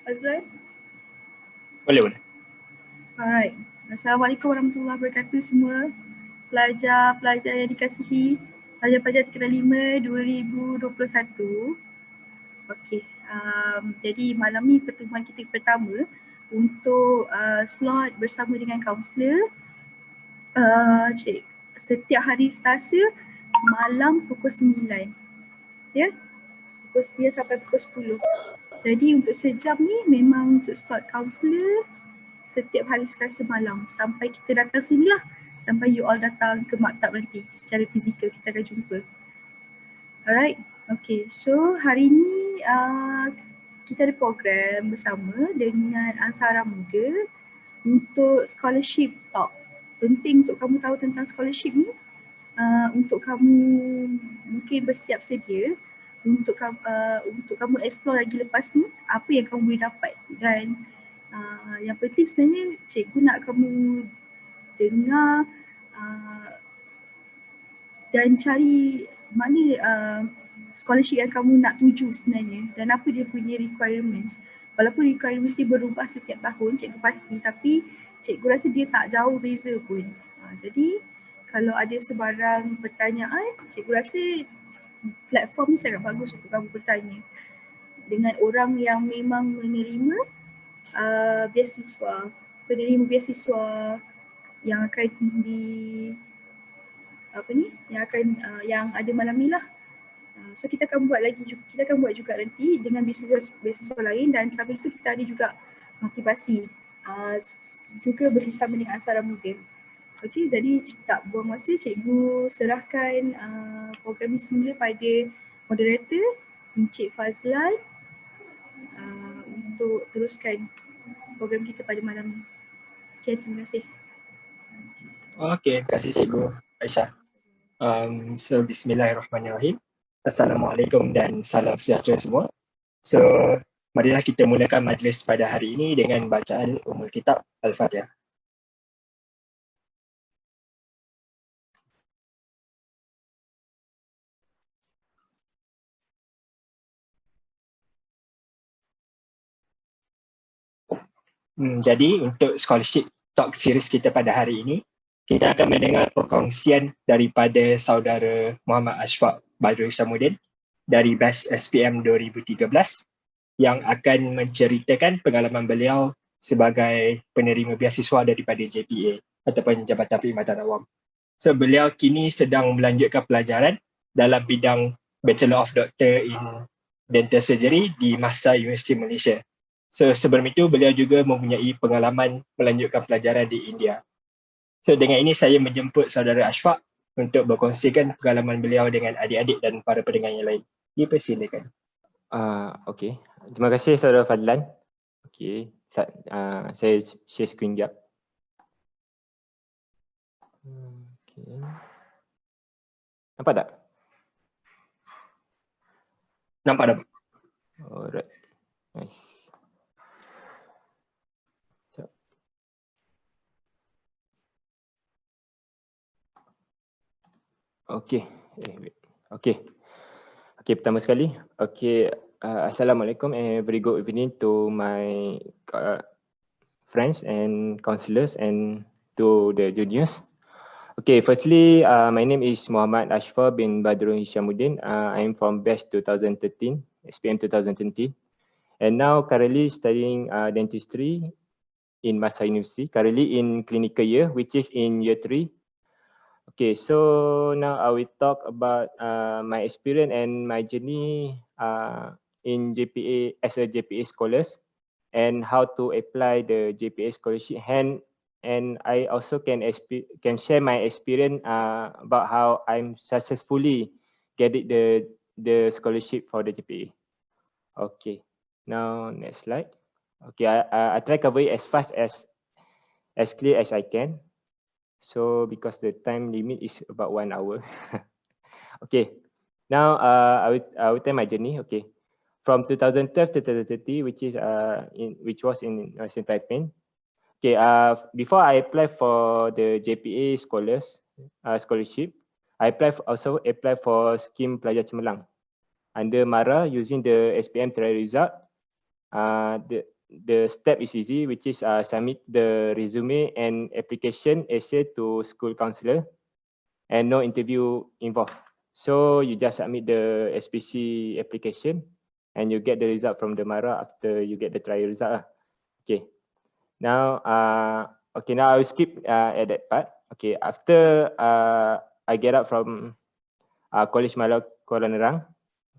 Fazlan? Boleh. Alright. Assalamualaikum warahmatullahi wabarakatuh semua. Pelajar-pelajar yang dikasihi, pelajar-pelajar tingkatan 5 2021. Okey. Jadi malam ni pertemuan kita pertama untuk slot bersama dengan kaunselor. Setiap hari Selasa malam pukul 9. Ya? Pukul 9 sampai pukul 10. Jadi untuk sejam ni memang untuk slot kaunselor setiap hari Selasa malam sampai kita datang sini lah. Sampai you all datang ke maktab nanti secara fizikal kita akan jumpa. Alright. Okay. So hari ni kita ada program bersama dengan Ansara Muda untuk scholarship talk. Penting untuk kamu tahu tentang scholarship ni. Untuk kamu mungkin bersiap sedia untuk kamu explore lagi lepas ni apa yang kamu boleh dapat. Dan yang penting sebenarnya cikgu nak kamu dengar dan cari mana scholarship yang kamu nak tuju sebenarnya dan apa dia punya requirements. Walaupun requirements dia berubah setiap tahun, cikgu pasti, tapi cikgu rasa dia tak jauh beza pun. Jadi kalau ada sebarang pertanyaan, cikgu rasa platform ni sangat bagus untuk kamu bertanya dengan orang yang memang menerima beasiswa, penerima beasiswa yang akan yang ada malam ni lah. So kita akan buat juga nanti dengan beasiswa lain dan sambil itu kita ada juga motivasi juga bersama dengan Ansara Muda. Okey, jadi tak buang masa, cikgu serahkan program ini semula pada moderator Encik Fazlan untuk teruskan program kita pada malam ini. Sekian, terima kasih. Okey, terima kasih Cikgu Aisyah. So bismillahirrahmanirrahim. Assalamualaikum dan salam sejahtera semua. So marilah kita mulakan majlis pada hari ini dengan bacaan Ummul Kitab Al-Fatihah. Jadi untuk scholarship talk series kita pada hari ini, kita akan mendengar perkongsian daripada saudara Muhammad Ashfaq Badrul Hishamuddin dari batch SPM 2013 yang akan menceritakan pengalaman beliau sebagai penerima beasiswa daripada JPA ataupun Jabatan Perkhidmatan Awam. So beliau kini sedang melanjutkan pelajaran dalam bidang Bachelor of Doctor in Dental Surgery di Mahsa University Malaysia. So sebelum itu beliau juga mempunyai pengalaman melanjutkan pelajaran di India. So dengan ini saya menjemput saudara Ashfaq untuk berkongsikan pengalaman beliau dengan adik-adik dan para pendengar yang lain. Dipersilakan. Okey. Terima kasih saudara Fadlan. Okey, saya share screen jap. Okey. Nampak tak? Nampak dah. Alright. Nice. Okey. Okey. Okey, pertama sekali. Okey, Assalamualaikum and very good evening to my friends and counselors and to the juniors. Okay, firstly, my name is Muhammad Ashfaq bin Badrul Hishamuddin. I'm from batch 2013, SPM 2020. And now currently studying dentistry in Mahsa University, currently in clinical year, which is in year 3. Okay, so now I will talk about my experience and my journey in JPA as a JPA scholars and how to apply the JPA scholarship. And I also can share my experience about how I'm successfully getting the scholarship for the JPA. Okay, now next slide. Okay, I try cover it as fast as clear as I can. So because the time limit is about 1 hour. Okay, now I will tell my journey. Okay, from 2012 to 2030, which was in St. Taiping. Okay, before I apply for the JPA scholarship, I also apply for scheme Pelajar Cemerlang under MARA using the SPM trial result. the step is easy, which is submit the resume and application essay to school counselor, and no interview involved. So you just submit the SPC application and you get the result from the MARA after you get the trial result. Okay. Now, now I will skip at that part. Okay, after I get out from College Malau Kuala Nerang,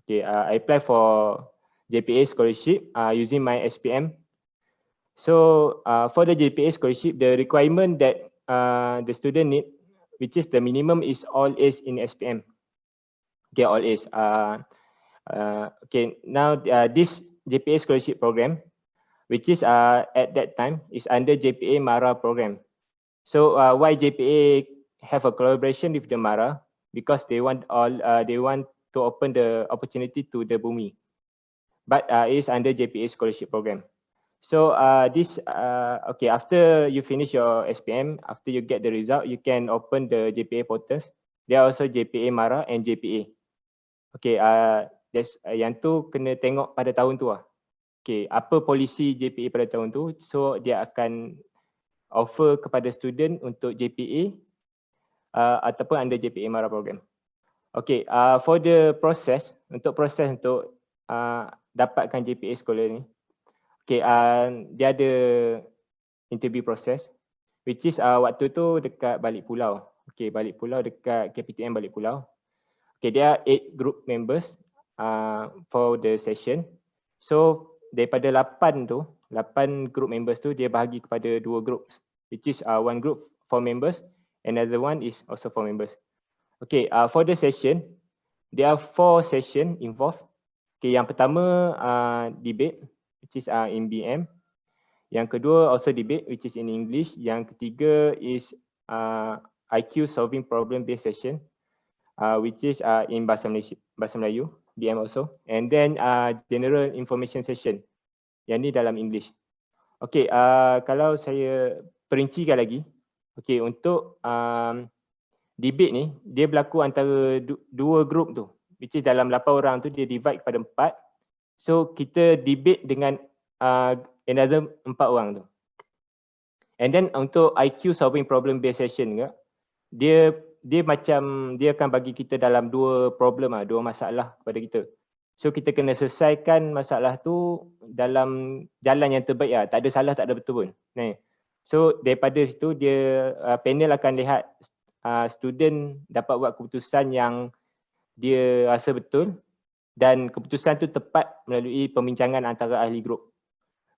okay, I apply for JPA scholarship using my SPM. So for the JPA scholarship, the requirement that the student need, which is the minimum, is all A's in SPM. Okay, all A's. Okay, now this JPA scholarship program, which is at that time is under JPA MARA program. So why JPA have a collaboration with the MARA? Because they want to open the opportunity to the BUMI, but it is under JPA scholarship program. So okay, after you finish your SPM, after you get the result, you can open the JPA portals. There are also JPA MARA and JPA. Okay, yang tu kena tengok pada tahun tu lah. Okay, apa polisi JPA pada tahun tu, so dia akan offer kepada student untuk JPA ataupun under JPA MARA program. Okay, for the proses untuk dapatkan JPA scholar ni, okay, dia ada interview proses, which is waktu tu dekat Balik Pulau. Okay, Balik Pulau dekat KPTM Balik Pulau. Okay, there are 8 group members for the session. So daripada 8 group members tu, dia bahagi kepada 2 groups, which is one group 4 members, another one is also 4 members. Okay, for the session, there are 4 session involved. Okay, yang pertama debate, which is in BM. Yang kedua also debate, which is in English. Yang ketiga is IQ solving problem based session, which is in Bahasa Melayu, BM also. And then general information session, yang ni dalam English. Okay, kalau saya perincikan lagi, okay, untuk debate ni, dia berlaku antara 2 group tu, which is dalam 8 orang tu, dia divide kepada 4. So kita debate dengan another 4 orang tu. And then untuk IQ solving problem based session ke, dia akan bagi kita dalam 2 problem 2 masalah kepada kita. So kita kena selesaikan masalah tu dalam jalan yang terbaik tak ada salah, tak ada betul pun. So daripada situ dia panel akan lihat student dapat buat keputusan yang dia rasa betul dan keputusan tu tepat melalui pembincangan antara ahli grup.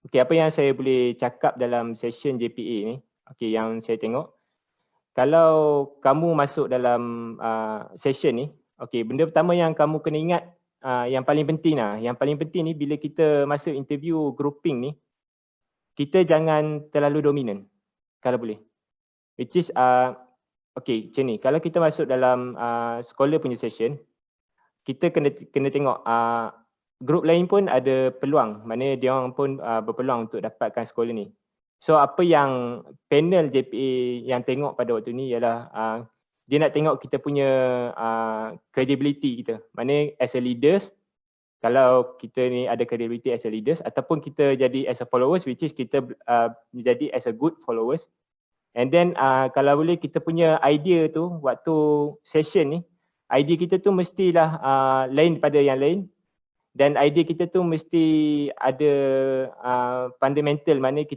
Okey, apa yang saya boleh cakap dalam session JPA ni, okey, yang saya tengok, kalau kamu masuk dalam session ni, okey, benda pertama yang kamu kena ingat, yang paling penting ni bila kita masuk interview grouping ni, kita jangan terlalu dominan kalau boleh. Which is okey, macam ni, kalau kita masuk dalam scholar punya session, kita kena tengok grup lain pun ada peluang, maknanya dia orang pun berpeluang untuk dapatkan scholar ni. So apa yang panel JPA yang tengok pada waktu ni ialah dia nak tengok kita punya credibility kita. Maknanya as a leaders, kalau kita ni ada credibility as a leaders, ataupun kita jadi as a followers, which is kita jadi as a good followers. And then kalau boleh kita punya idea tu waktu session ni, idea kita tu mestilah lain daripada yang lain. Dan idea kita tu mesti ada fundamental, maknanya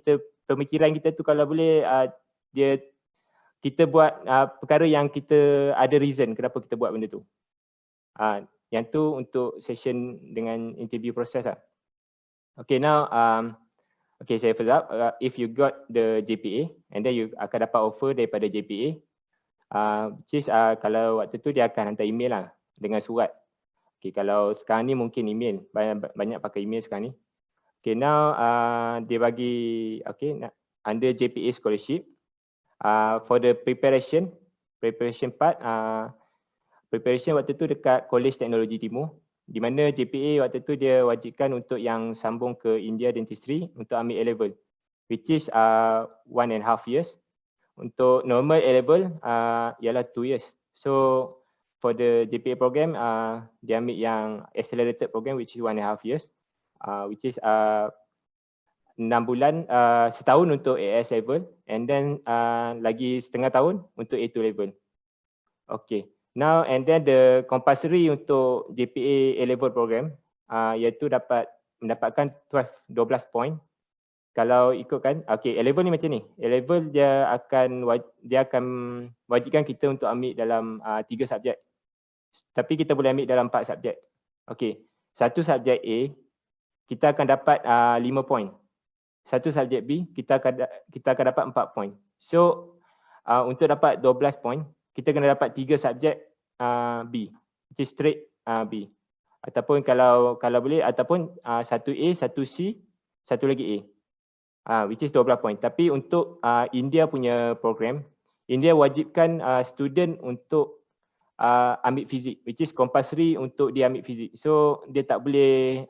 pemikiran kita tu kalau boleh kita buat perkara yang kita ada reason kenapa kita buat benda tu. Yang tu untuk session dengan interview proses lah. Okay, now okay, saya first up. If you got the JPA and then you akan dapat offer daripada JPA, which is kalau waktu tu dia akan hantar email lah dengan surat. Okay, kalau sekarang ni mungkin email, banyak pakai email sekarang ni. Okay, now dia bagi, okay, under JPA scholarship, for the preparation part, preparation waktu tu dekat College Teknologi Timur, di mana JPA waktu tu dia wajibkan untuk yang sambung ke India Dentistry untuk ambil A-level, which is 1.5 years. Untuk normal A-level ialah 2 years. So for the JPA program, dia ambil yang accelerated program, which is 1.5 years, which is 6 bulan, setahun untuk AS level, and then lagi setengah tahun untuk A2 level. Okay. Now and then the compulsory untuk JPA A level program iaitu mendapatkan 12 point. Kalau ikutkan, okay, A level ni macam ni. A level dia akan wajibkan kita untuk ambil dalam 3 subjek. Tapi kita boleh ambil dalam 4 subjek. Okay. Satu subjek A kita akan dapat 5 point. Satu subjek B kita akan dapat 4 point. So untuk dapat 12 point, kita kena dapat 3 subjek B, which is straight B. Ataupun kalau boleh, ataupun satu A, satu C, satu lagi A, which is 12 point. Tapi untuk India punya program, India wajibkan student untuk ambil fizik, which is compulsory untuk dia ambil fizik. So dia tak boleh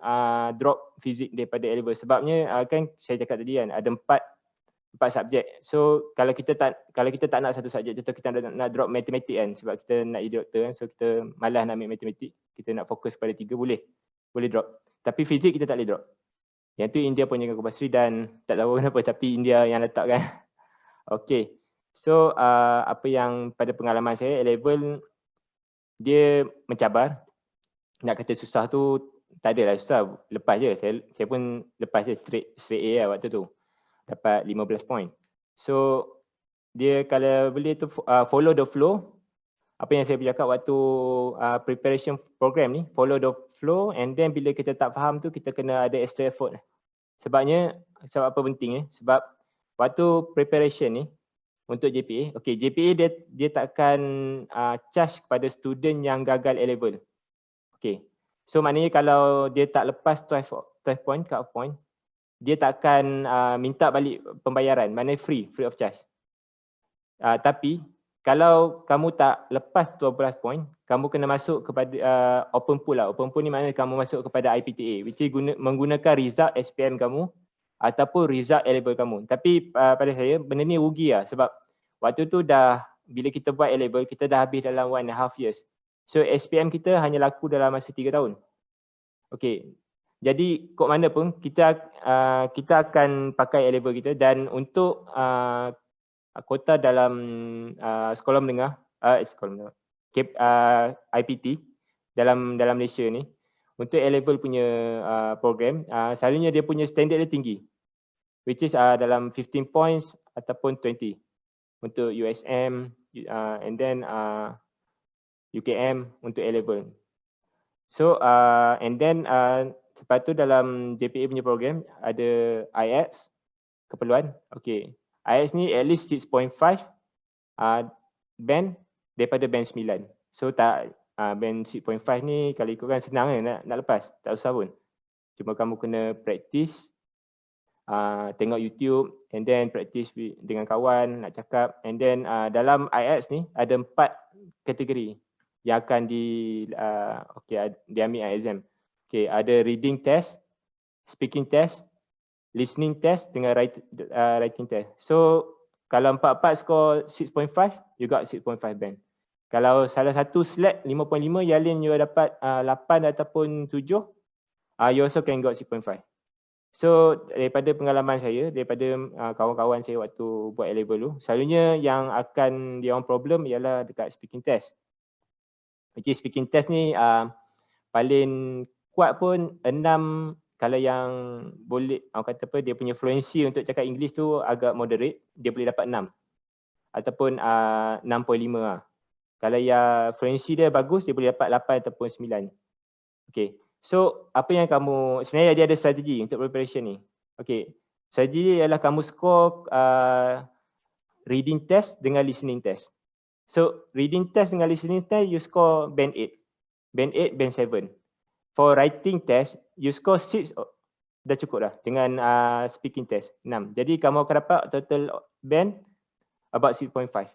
drop fizik daripada A level. Sebabnya kan saya cakap tadi kan, ada 4 subjek. So kalau kita tak nak satu subjek, contoh kita nak drop matematik kan, sebab kita nak jadi doktor kan, so kita malas nak ambil matematik, kita nak fokus pada 3, boleh drop. Tapi fizik kita tak boleh drop. Yang tu India punya compulsory dan tak tahu kenapa, tapi India yang letak kan. Okay. So apa yang pada pengalaman saya, A level dia mencabar. Nak kata susah tu tak adalah susah, lepas je. Saya pun lepas je straight A lah waktu tu. Dapat 15 point. So dia kalau boleh tu follow the flow. Apa yang saya bercakap waktu preparation program ni, follow the flow, and then bila kita tak faham tu kita kena ada extra effort. Sebab apa penting sebab waktu preparation ni untuk JPA, okay, JPA dia takkan charge kepada student yang gagal A level. Okay. So maknanya kalau dia tak lepas 12 point, cut off point, dia takkan minta balik pembayaran, maknanya free of charge. Tapi kalau kamu tak lepas 12 point, kamu kena masuk kepada open pool lah. Open pool ni maknanya kamu masuk kepada IPTA, which is menggunakan result SPM kamu ataupun result A level kamu. Tapi pada saya benda ni rugi lah, sebab waktu tu bila kita buat A level, kita dah habis dalam 1.5 years. So SPM kita hanya laku dalam masa 3 tahun. Okay. Jadi kok mana pun kita akan pakai A level kita, dan untuk kota dalam sekolah menengah, IPT dalam Malaysia ni, untuk A level punya program, selalunya dia punya standard dia tinggi, which is dalam 15 points ataupun 20 untuk USM, and then UKM untuk A level. So and then lepas tu dalam JPA punya program ada IELTS keperluan. Okay, IELTS ni at least 6.5 band daripada band 9. So band 6.5 ni kalau ikutkan senang nak lepas, tak usah pun. Cuma kamu kena practice, tengok YouTube, and then practice dengan kawan nak cakap, and then dalam IELTS ni ada 4 kategori yang akan diambil exam. Okay, ada reading test, speaking test, listening test dengan writing test. So kalau 4 score 6.5, you got 6.5 band. Kalau salah satu select 5.5, yang lain you dapat 8 ataupun 7, you also can got 6.5. So daripada pengalaman saya, daripada kawan-kawan saya waktu buat A level tu, selalunya yang akan dia orang problem ialah dekat speaking test. Which is speaking test ni paling kuat pun 6, kalau yang boleh, orang kata apa, dia punya fluency untuk cakap English tu agak moderate, dia boleh dapat 6 ataupun 6.5 lah. Kalau yang fluency dia bagus, dia boleh dapat 8 ataupun 9. Okay, so apa yang kamu, sebenarnya dia ada strategi untuk preparation ni. Okay, strategi ialah kamu score reading test dengan listening test. So reading test dengan listening test you score band 8, band 8, band 7. For writing test, you score 6, dah cukup dah. Dengan speaking test, 6. Jadi kamu akan dapat total band about 6.5.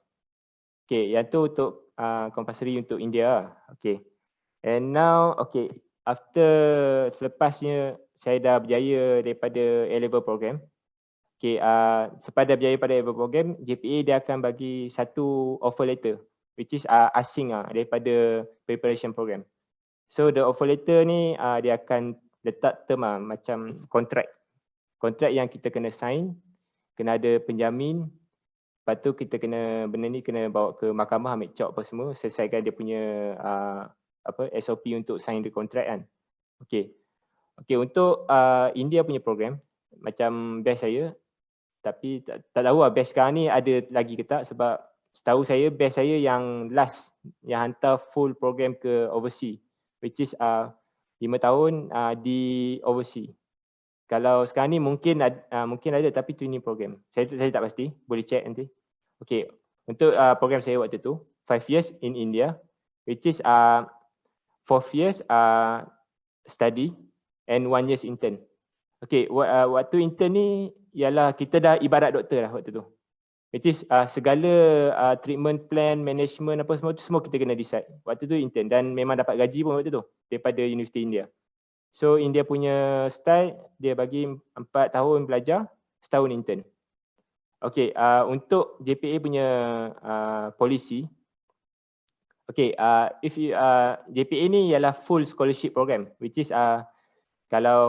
Okay, yang tu untuk compulsory untuk India lah. Okay. And now, okay, after selepasnya saya dah berjaya daripada A-level program. Okay, sepada berjaya pada A-level program, JPA dia akan bagi satu offer letter, which is asing daripada preparation program. So the offer letter ni dia akan letak term macam contract. kontrak yang kita kena sign, kena ada penjamin. Lepas tu kita kena, benda ni kena bawa ke mahkamah, ambil cop apa semua, selesaikan dia punya SOP untuk sign the contract kan. Okay. Okay, untuk India punya program, macam batch saya, tapi tak tahu lah batch sekarang ni ada lagi ke tak, sebab setahu saya batch saya yang last, yang hantar full program ke overseas, which is 5 tahun di overseas. Kalau sekarang ni mungkin ada tapi training program. Saya tak pasti, boleh check nanti. Okay, untuk program saya waktu tu 5 years in India, which is 4 years study and 1 years intern. Okay, waktu intern ni ialah kita dah ibarat doktor lah waktu tu. Which is segala treatment plan, management apa semua tu semua kita kena decide. Waktu tu intern dan memang dapat gaji pun waktu tu daripada Universiti India. So India punya style, dia bagi 4 tahun belajar, setahun intern. Okay, untuk JPA punya polisi, okay, JPA ni ialah full scholarship program, which is kalau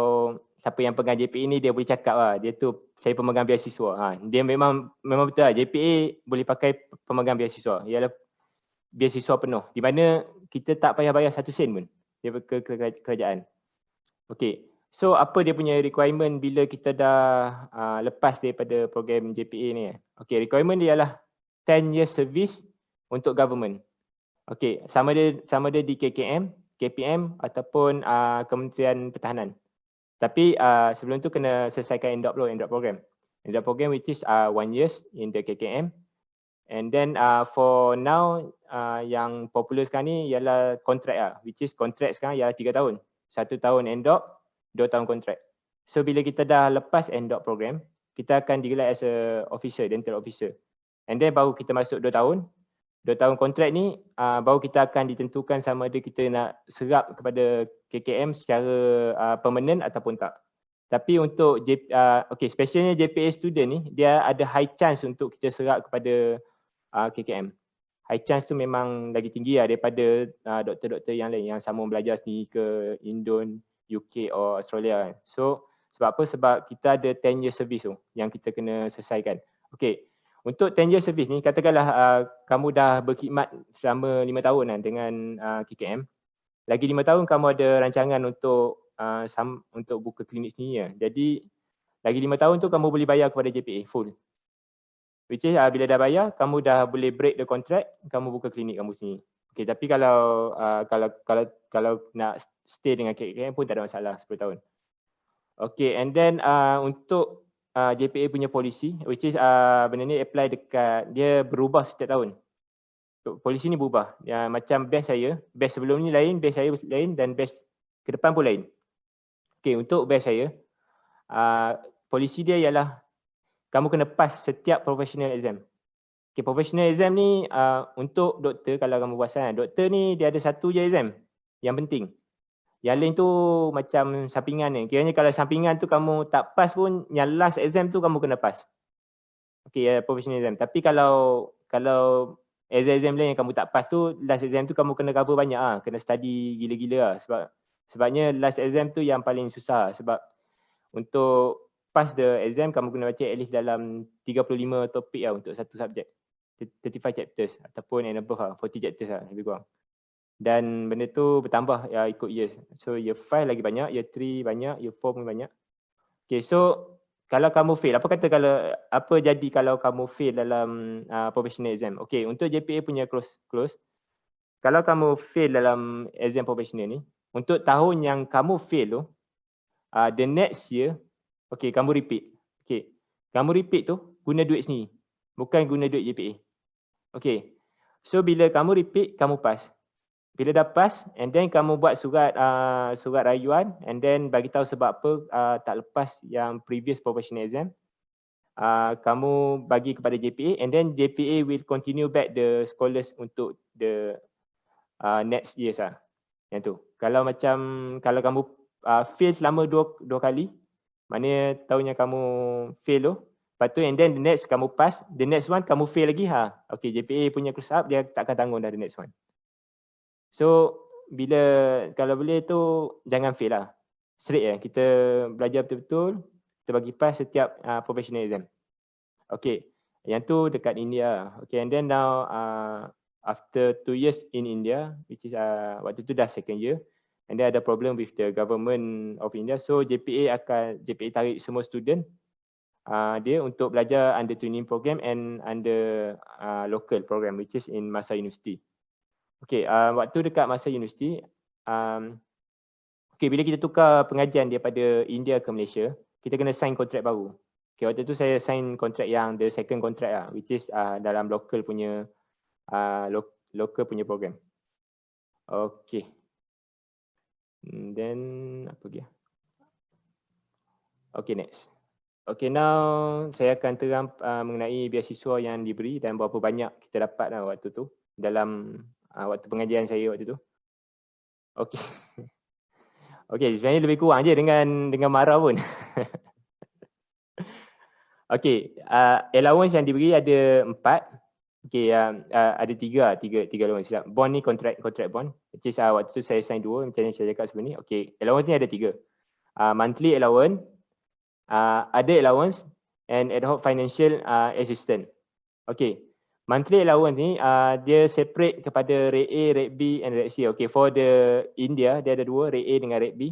siapa yang pegang JPA ni dia boleh cakap lah, dia tu saya pemegang beasiswa. Dia memang betul lah, JPA boleh pakai pemegang beasiswa, ialah beasiswa penuh, di mana kita tak payah bayar 1 sen pun dia ke kerajaan. Okay, so apa dia punya requirement bila kita dah lepas daripada program JPA ni? Okay, requirement dia ialah 10 years service untuk government. Okay, sama dia di KKM, KPM ataupun Kementerian Pertahanan. Tapi sebelum tu kena selesaikan NDOP program. NDOP program which is 1 years in the KKM. And then for now yang popular sekarang ni ialah contract lah, which is contract sekarang ialah 3 tahun. 1 tahun NDOP, 2 tahun kontrak. So bila kita dah lepas NDOP program, kita akan digelar as a officer, dental officer. And then baru kita masuk 2 tahun. 2 tahun kontrak ni baru kita akan ditentukan sama ada kita nak serap kepada KKM secara permanent ataupun tak. Tapi untuk okay, specialnya JPA student ni, dia ada high chance untuk kita serap kepada KKM. High chance tu memang lagi tinggi lah daripada doktor-doktor yang lain yang sambung belajar sendiri ke Indon, UK or Australia. So sebab apa? Sebab kita ada 10 year service tu yang kita kena selesaikan. Okay, untuk 10 year service ni katakanlah kamu dah berkhidmat selama 5 tahun kan dengan KKM. Lagi 5 tahun kamu ada rancangan untuk buka klinik sendiri lah. Jadi lagi 5 tahun tu kamu boleh bayar kepada JPA full. Which is bila dah bayar, kamu dah boleh break the contract, kamu buka klinik kamu sendiri. Okay, tapi kalau nak stay dengan KKM pun tak ada masalah 10 tahun. Okay, and then untuk JPA punya polisi, which is benda ni apply dekat, dia berubah setiap tahun. Polisi ni berubah. Macam batch saya, batch sebelum ni lain, batch saya lain dan batch ke depan pun lain. Okay, untuk batch saya, polisi dia ialah kamu kena pass setiap professional exam. Okay, professional exam ni untuk doktor, kalau kamu perasan, doktor ni dia ada 1 je exam yang penting. Yang lain tu macam sampingan ni. Kiranya kalau sampingan tu kamu tak pass pun, yang last exam tu kamu kena pass. Okay, professional exam. Tapi kalau exam lain yang kamu tak pass tu, last exam tu kamu kena cover banyak lah. Kena study gila-gila lah. Sebabnya last exam tu yang paling susah. Sebab untuk pass the exam, kamu kena baca at least dalam 35 topik lah untuk satu subjek. 35 chapters ataupun and above lah, 40 chapters lah lebih kurang. Dan benda tu bertambah ikut years. So year 5 lagi banyak, year 3 banyak, year 4 pun banyak. Okay, so kalau kamu fail, apa jadi kalau kamu fail dalam professional exam? Okay, untuk JPA punya close. Kalau kamu fail dalam exam professional ni, untuk tahun yang kamu fail tu, the next year, okay, kamu repeat. Okay, kamu repeat tu guna duit sendiri, bukan guna duit JPA. Okay, so bila kamu repeat, kamu pass. Bila dah pass, and then kamu buat surat rayuan, and then bagi tahu sebab apa tak lepas yang previous professional exam. Kamu bagi kepada JPA, and then JPA will continue back the scholars untuk the next years lah. Yang tu. Kalau kamu fail selama dua kali, maknanya tahunnya kamu fail tu, lepas tu and then the next kamu pass, the next one kamu fail lagi Okay, JPA punya close up dia tak akan tanggung dah the next one. So kalau boleh tu jangan fail lah. Straight kita belajar betul-betul, kita bagi pass setiap professional exam. Okay, yang tu dekat India. Okay, and then now after 2 years in India, which is waktu tu dah second year, and then ada problem with the government of India, so JPA tarik semua student dia untuk belajar under training program and under local program, which is in masa universiti. Okay, waktu dekat masa universiti, okay, bila kita tukar pengajian daripada India ke Malaysia, kita kena sign kontrak baru. Okay, waktu tu saya sign kontrak yang the second contract lah, which is dalam local punya program. Okay. Then apa lagi? Okay, next. Okay, now saya akan terang mengenai beasiswa yang diberi dan berapa banyak kita dapat lah waktu tu dalam waktu pengajian saya waktu tu. Okay. Okay, sebenarnya lebih kurang je dengan marah pun. Okay, allowance yang diberi ada 4. Okay, ada 3 allowance. Bond ni contract bond. Which is waktu tu saya sign 2 macam yang saya cakap sebelum ni. Okay, allowance ni ada 3. Monthly allowance, other allowance and ad hoc financial assistance. Okay, monthly allowance ni dia separate kepada rate A, rate B and rate C. Okay, for the India dia ada 2, rate A dengan rate B.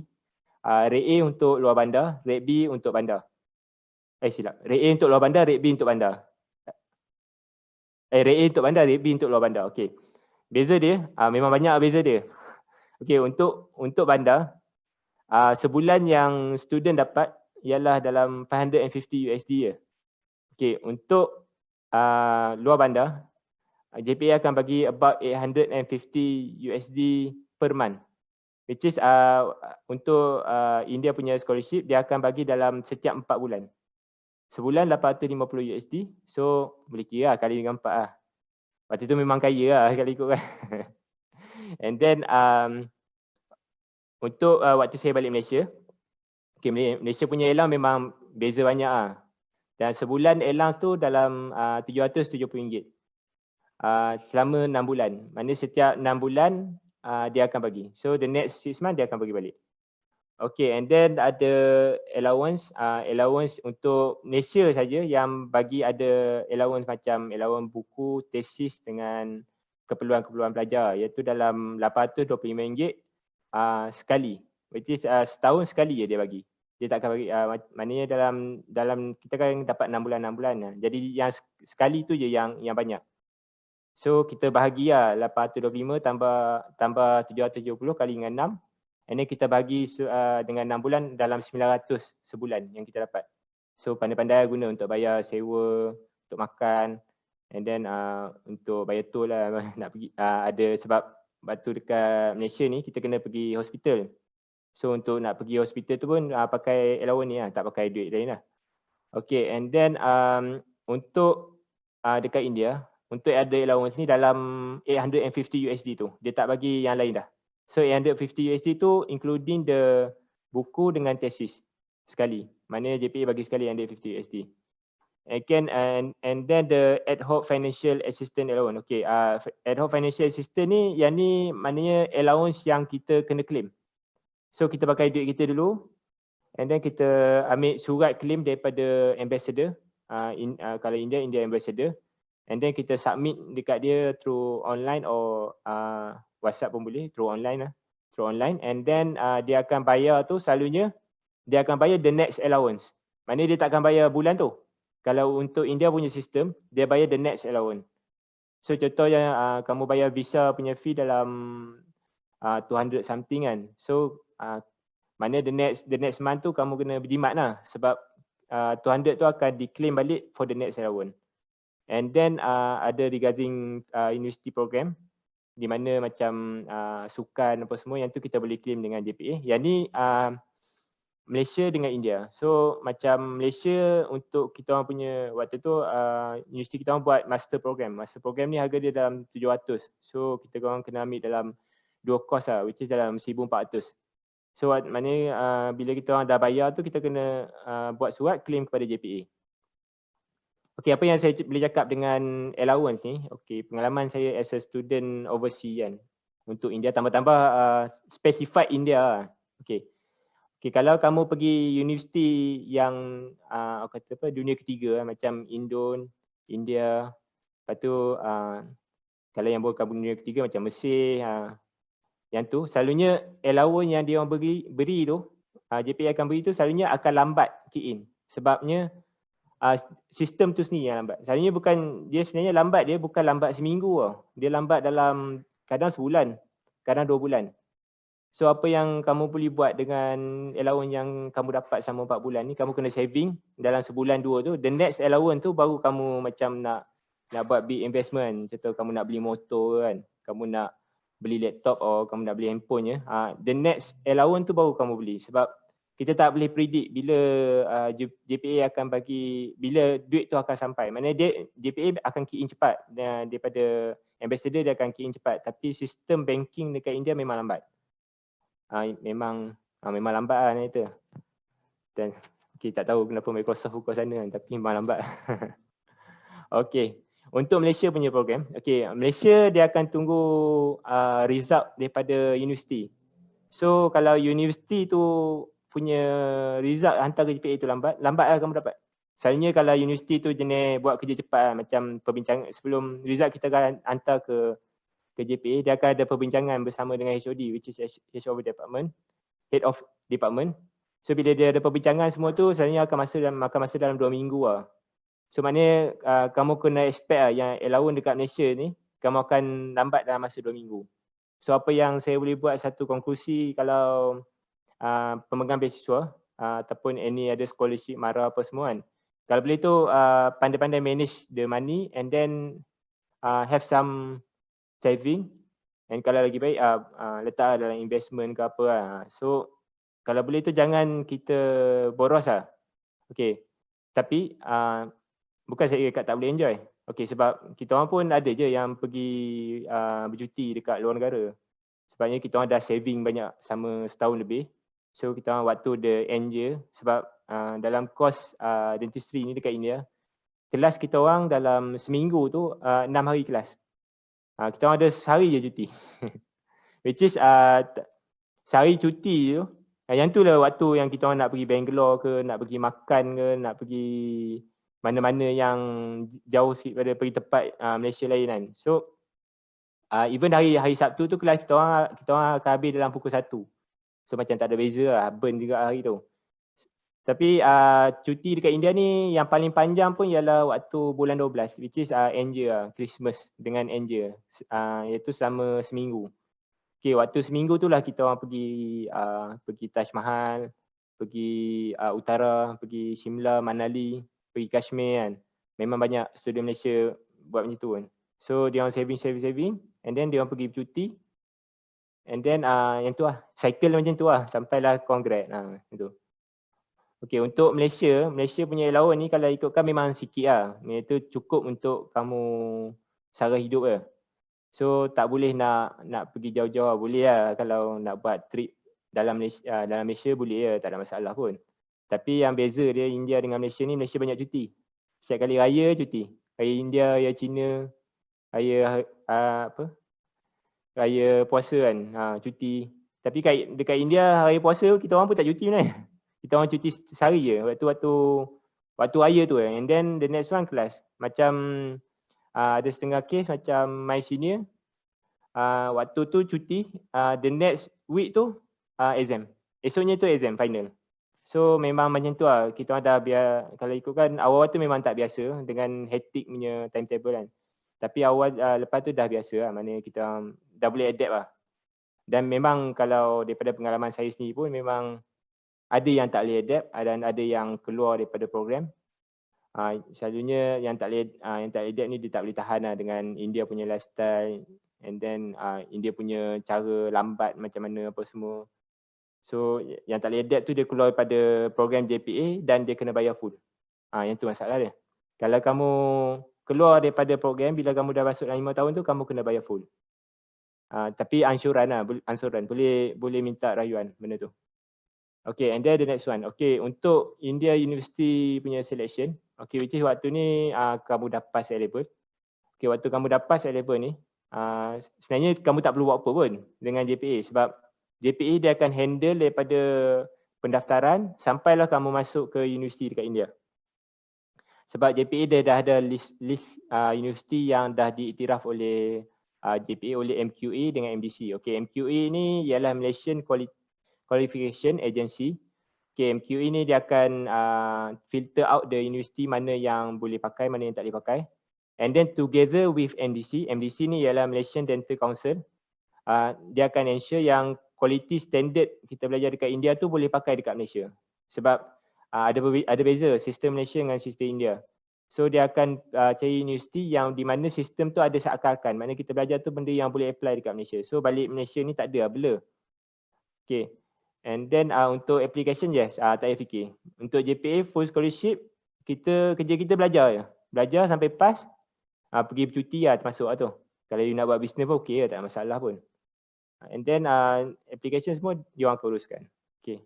Rate A untuk luar bandar, rate B untuk bandar. Silap. Rate A untuk luar bandar, rate B untuk bandar. Rate A untuk bandar, rate B untuk luar bandar. Okay. Beza dia, memang banyak beza dia. Okay, untuk bandar, sebulan yang student dapat ialah dalam 550 USD je. Okay, untuk luar bandar, JPA akan bagi about 850 USD per month. Which is untuk India punya scholarship, dia akan bagi dalam setiap 4 bulan. Sebulan 850 USD, so boleh kira lah, kali dengan 4 lah. Waktu tu memang kaya lah kalau ikut kan. And then untuk waktu saya balik Malaysia, okay, Malaysia punya elang memang beza banyak lah. Dan sebulan elang tu dalam RM770 selama 6 bulan. Maksudnya setiap 6 bulan dia akan bagi. So the next 6 months dia akan bagi balik. Okay, and then ada allowance untuk Malaysia saja yang bagi ada allowance macam allowance buku, tesis dengan keperluan-keperluan pelajar, iaitu dalam RM825 sekali. Which is setahun sekali je dia bagi. Dia takkan bagi, maknanya dalam kita kan dapat 6 bulan. Jadi yang sekali tu je yang banyak. So kita bahagi lah 825 tambah 770 kali dengan 6. And then kita bagi dengan 6 bulan dalam 900 sebulan yang kita dapat. So pandai-pandai guna untuk bayar sewa, untuk makan, and then untuk bayar tol lah nak pergi. Ada sebab waktu dekat Malaysia ni kita kena pergi hospital. So untuk nak pergi hospital tu pun pakai allowance ni lah, tak pakai duit lain lah. Okay, and then untuk dekat India, untuk ada allowance ni dalam 850 USD tu. Dia tak bagi yang lain dah. So 850 USD tu including the buku dengan tesis sekali. Maknanya JPA bagi sekali 850 USD. And then the ad hoc financial assistance allowance. Okay, ad hoc financial assistance ni, yang ni maknanya allowance yang kita kena claim. So kita pakai duit kita dulu, and then kita ambil surat claim daripada ambassador, kalau India ambassador, and then kita submit dekat dia through online or WhatsApp pun boleh, through online, and then dia akan bayar tu selalunya, dia akan bayar the next allowance. Maknanya dia tak akan bayar bulan tu. Kalau untuk India punya sistem, dia bayar the next allowance. So contohnya kamu bayar visa punya fee dalam 200 something kan. So maknanya the next month tu kamu kena berjimat lah, sebab 200 tu akan diklaim balik for the next allowance. And then ada regarding university program, di mana macam sukan apa semua, yang tu kita boleh claim dengan JPA. Yang ni Malaysia dengan India. So macam Malaysia, untuk kita orang punya waktu tu universiti kita orang buat master program. Master program ni harga dia dalam 700. So kita orang kena ambil dalam 2 course lah, which is dalam 1400. So maknanya bila kita orang dah bayar tu, kita kena buat surat claim kepada JPA. Okay, apa yang saya boleh cakap dengan allowance ni? Okay, pengalaman saya as a student overseas kan, untuk India, tambah-tambah specified India. Okay, Okay, kalau kamu pergi universiti yang kata apa, dunia ketiga macam Indon, India, lepas tu kalau yang bukan dunia ketiga macam Mesir, yang tu selalunya allowance yang dia orang beri tu, JPA akan beri tu selalunya akan lambat key in. Sebabnya sistem tu sendiri yang lambat. Selalunya bukan, dia sebenarnya lambat, dia bukan lambat seminggu tau. Dia lambat dalam kadang sebulan, kadang 2 bulan. So apa yang kamu boleh buat dengan allowance yang kamu dapat selama 4 bulan ni, kamu kena saving dalam sebulan 2 tu. The next allowance tu baru kamu macam nak buat big investment. Contoh kamu nak beli motor kan, kamu nak beli laptop atau kamu nak beli handphone je. The next allowance tu baru kamu beli. Sebab kita tak boleh predict bila JPA akan bagi, bila duit tu akan sampai. Maknanya JPA akan key in cepat daripada ambassador, dia akan key in cepat. Tapi sistem banking dekat India memang lambat. Memang lambat lah itu. Dan kita tak tahu kenapa Microsoft buka sana kan, tapi memang lambat. Okey, untuk Malaysia punya program, okey, Malaysia dia akan tunggu result daripada universiti. So kalau universiti tu punya result hantar ke JPA tu lambat lah kamu dapat. Selalunya kalau universiti tu jenis buat kerja cepat macam perbincangan sebelum result kita akan hantar ke JPA, dia akan ada perbincangan bersama dengan HOD, which is Head of Department. So bila dia ada perbincangan semua tu, selalunya akan masa dalam 2 minggu lah. So maknanya kamu kena expect lah yang allowance dekat Malaysia ni, kamu akan lambat dalam masa 2 minggu. So apa yang saya boleh buat satu konklusi kalau pemegang beasiswa ataupun any other scholarship, MARA apa semua kan, kalau boleh tu pandai-pandai manage the money and then have some saving, and kalau lagi baik letak dalam investment ke apa lah. So kalau boleh tu jangan kita boros lah. Okay, tapi bukan saya kat tak boleh enjoy. Okay, sebab kita orang pun ada je yang pergi bercuti dekat luar negara. Sebabnya kita orang dah saving banyak sama setahun lebih. So kita orang waktu the end je, sebab dalam kos dentistry ni dekat India, kelas kita orang dalam seminggu tu 6 hari kelas. Kita orang ada sehari je cuti. Which is sehari cuti tu, yang tu lah waktu yang kita orang nak pergi Bangalore ke, nak pergi makan ke, nak pergi mana-mana yang jauh sikit pada pergi tempat Malaysia lain kan. So even hari Sabtu tu kelas kita orang akan habis dalam pukul 1. So macam tak ada beza lah, burn juga hari tu. Tapi cuti dekat India ni yang paling panjang pun ialah waktu bulan 12, which is Angel, Christmas dengan Angel, iaitu selama seminggu. Okay, waktu seminggu tu lah kita orang pergi Taj Mahal, pergi utara, pergi Shimla, Manali, pergi Kashmir kan. Memang banyak student Malaysia buat macam tu kan. So dia orang saving and then dia orang pergi bercuti. And then yang tu lah, cycle macam tu lah sampailah kongres itu. Okay, untuk Malaysia punya allowance ni kalau ikutkan memang sikit lah. Iaitu cukup untuk kamu sara hidup lah. So tak boleh nak pergi jauh-jauh, boleh lah kalau nak buat trip dalam Malaysia boleh ya, tak ada masalah pun. Tapi yang beza dia India dengan Malaysia ni, Malaysia banyak cuti. Setiap kali raya cuti. Raya India, raya Cina, raya raya puasa kan, cuti. Tapi dekat India raya puasa kita orang pun tak cuti sebenarnya. Kita orang cuti sehari je waktu raya tu. And then the next one kelas. Macam ada setengah kes macam my senior, waktu tu cuti, the next week tu exam. Esoknya tu exam final. So memang macam tu lah, kita orang dah kalau ikutkan awal tu memang tak biasa dengan hectic punya timetable kan. Tapi awal lepas tu dah biasa lah, maknanya kita dah boleh adapt lah. Dan memang kalau daripada pengalaman saya sendiri pun memang ada yang tak boleh adapt dan ada yang keluar daripada program. Selalunya yang tak boleh adapt ni dia tak boleh tahan lah dengan India punya lifestyle, and then India punya cara lambat macam mana apa semua. So yang tak boleh adapt tu dia keluar daripada program JPA dan dia kena bayar full. Yang tu masalah dia. Kalau kamu keluar daripada program bila kamu dah masuk dalam 5 tahun tu, kamu kena bayar full. Tapi ansuran lah, boleh minta rayuan benda tu. Okay, and then the next one. Okay, untuk India University punya selection, okay, which is waktu ni kamu dah pass A-level. Okay, waktu kamu dah pass A-level ni, sebenarnya kamu tak perlu buat apa pun dengan JPA, sebab JPA dia akan handle daripada pendaftaran sampailah kamu masuk ke universiti dekat India. Sebab JPA dia dah ada list universiti yang dah diiktiraf oleh JPA oleh MQA dengan MDC. Okey, MQA ni ialah Malaysian Qualification Agency. Okey, MQA ni dia akan filter out the universiti mana yang boleh pakai, mana yang tak boleh pakai. And then together with MDC, MDC ni ialah Malaysian Dental Council. Dia akan ensure yang quality standard kita belajar dekat India tu boleh pakai dekat Malaysia. Sebab ada beza sistem Malaysia dengan sistem India. So dia akan cari universiti yang di mana sistem tu ada seakan-akan. Maknanya kita belajar tu benda yang boleh apply dekat Malaysia. So balik Malaysia ni tak ada blur. Okay. And then untuk application, yes, tak payah fikir. Untuk JPA full scholarship, kerja kita belajar je. Belajar sampai pass, pergi bercuti termasuk tu. Kalau you nak buat business pun okey, tak ada masalah pun. And then application semua dia orang akan uruskan. Okay.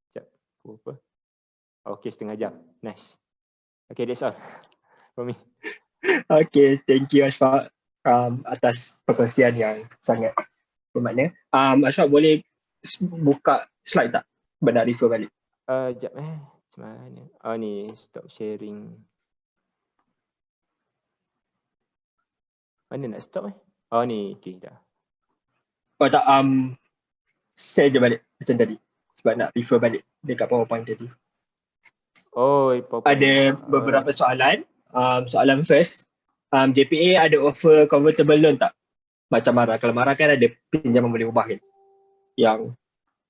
Sekejap. Apa? Okay, setengah jam. Nice. Okay, that's all for me. Okay, thank you Ashfaq atas perkongsian yang sangat bermakna. Ashfaq boleh buka slide tak? Nak refer balik. Sekejap macam mana? Ni stop sharing. Mana nak stop ni, okay dah. Oh tak, share je balik macam tadi. Sebab nak refer balik dekat PowerPoint tadi. Ada beberapa soalan. Soalan first, JPA ada offer convertible loan tak? Macam Mara. Kalau Mara kan ada pinjaman boleh ubah kan? Yang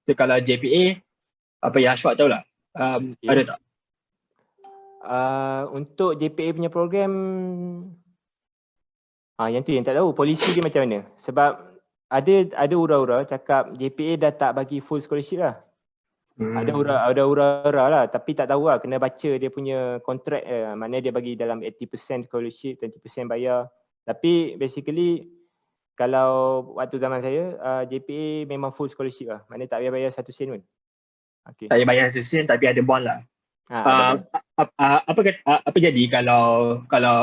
so kalau JPA, apa yang Ashfaq tahu lah. Ada tak? Untuk JPA punya program, yang tu yang tak tahu. Polisi dia macam mana? Sebab ada ura-ura cakap JPA dah tak bagi full scholarship lah. Ada ura-ura lah, tapi tak tahu lah, kena baca dia punya kontrak. Maknanya dia bagi dalam 80% scholarship, 20% bayar. Tapi basically kalau waktu zaman saya JPA memang full scholarship lah. Maknanya tak payah bayar 1 sen pun. Okay. Tak payah bayar 1 sen tapi ada bond lah. Apa jadi kalau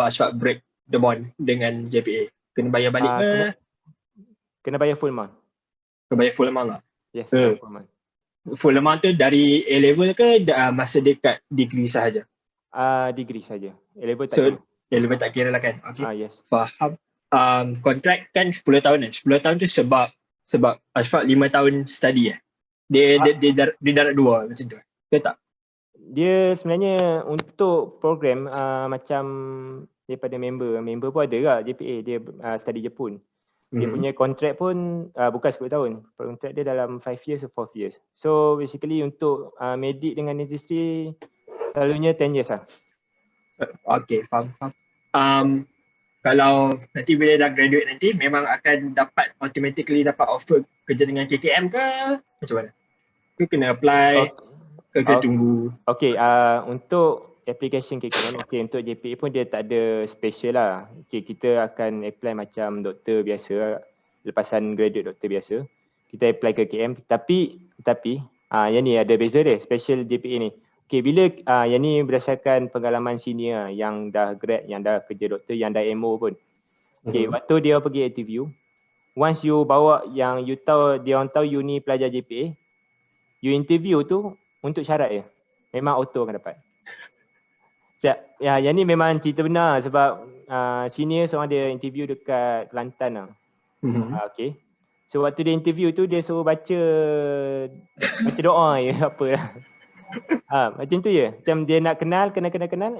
Ashfaq break the bond dengan JPA? Kena bayar balik ke? Kena bayar full amount. Kena bayar full amount lah? Yes, full amount. Full amount tu dari A-level ke masa dekat degree sahaja? Degree saja. A-level tak so, kira. A-level tak kira lah kan? Okay. Yes. Faham. Kontrak kan 10 tahun kan? 10 tahun tu sebab Ashfaq 5 tahun study Dia darat 2 macam tu ke tak? Dia sebenarnya untuk program macam daripada member pun ada lah JPA, dia study Jepun. Dia punya kontrak pun bukan 10 tahun. Kontrak dia dalam 5 years or 4 years. So basically untuk medik dengan industri selalunya 10 years lah. Okay, faham. Kalau nanti bila dah graduate nanti memang akan automatically dapat offer kerja dengan KKM ke macam mana? Ke kena apply ke kena tunggu? Okay, untuk application KKM, untuk JPA pun dia tak ada special lah. Okay, kita akan apply macam doktor biasa, lepasan graduate doktor biasa. Kita apply ke KKM, tapi yang ni ada beza dia, special JPA ni. Okay, bila yang ni berdasarkan pengalaman senior yang dah grad, yang dah kerja doktor, yang dah MO pun. Okay, waktu dia pergi interview, once you bawa yang you tahu, dia orang tahu you ni pelajar JPA, you interview tu untuk syarat je. Memang auto akan dapat. Ya, yang ni memang cerita benar sebab senior seorang dia interview dekat Kelantan lah. Okay. So waktu dia interview tu dia suruh baca doa je apa lah. Macam tu je. Macam dia nak kenal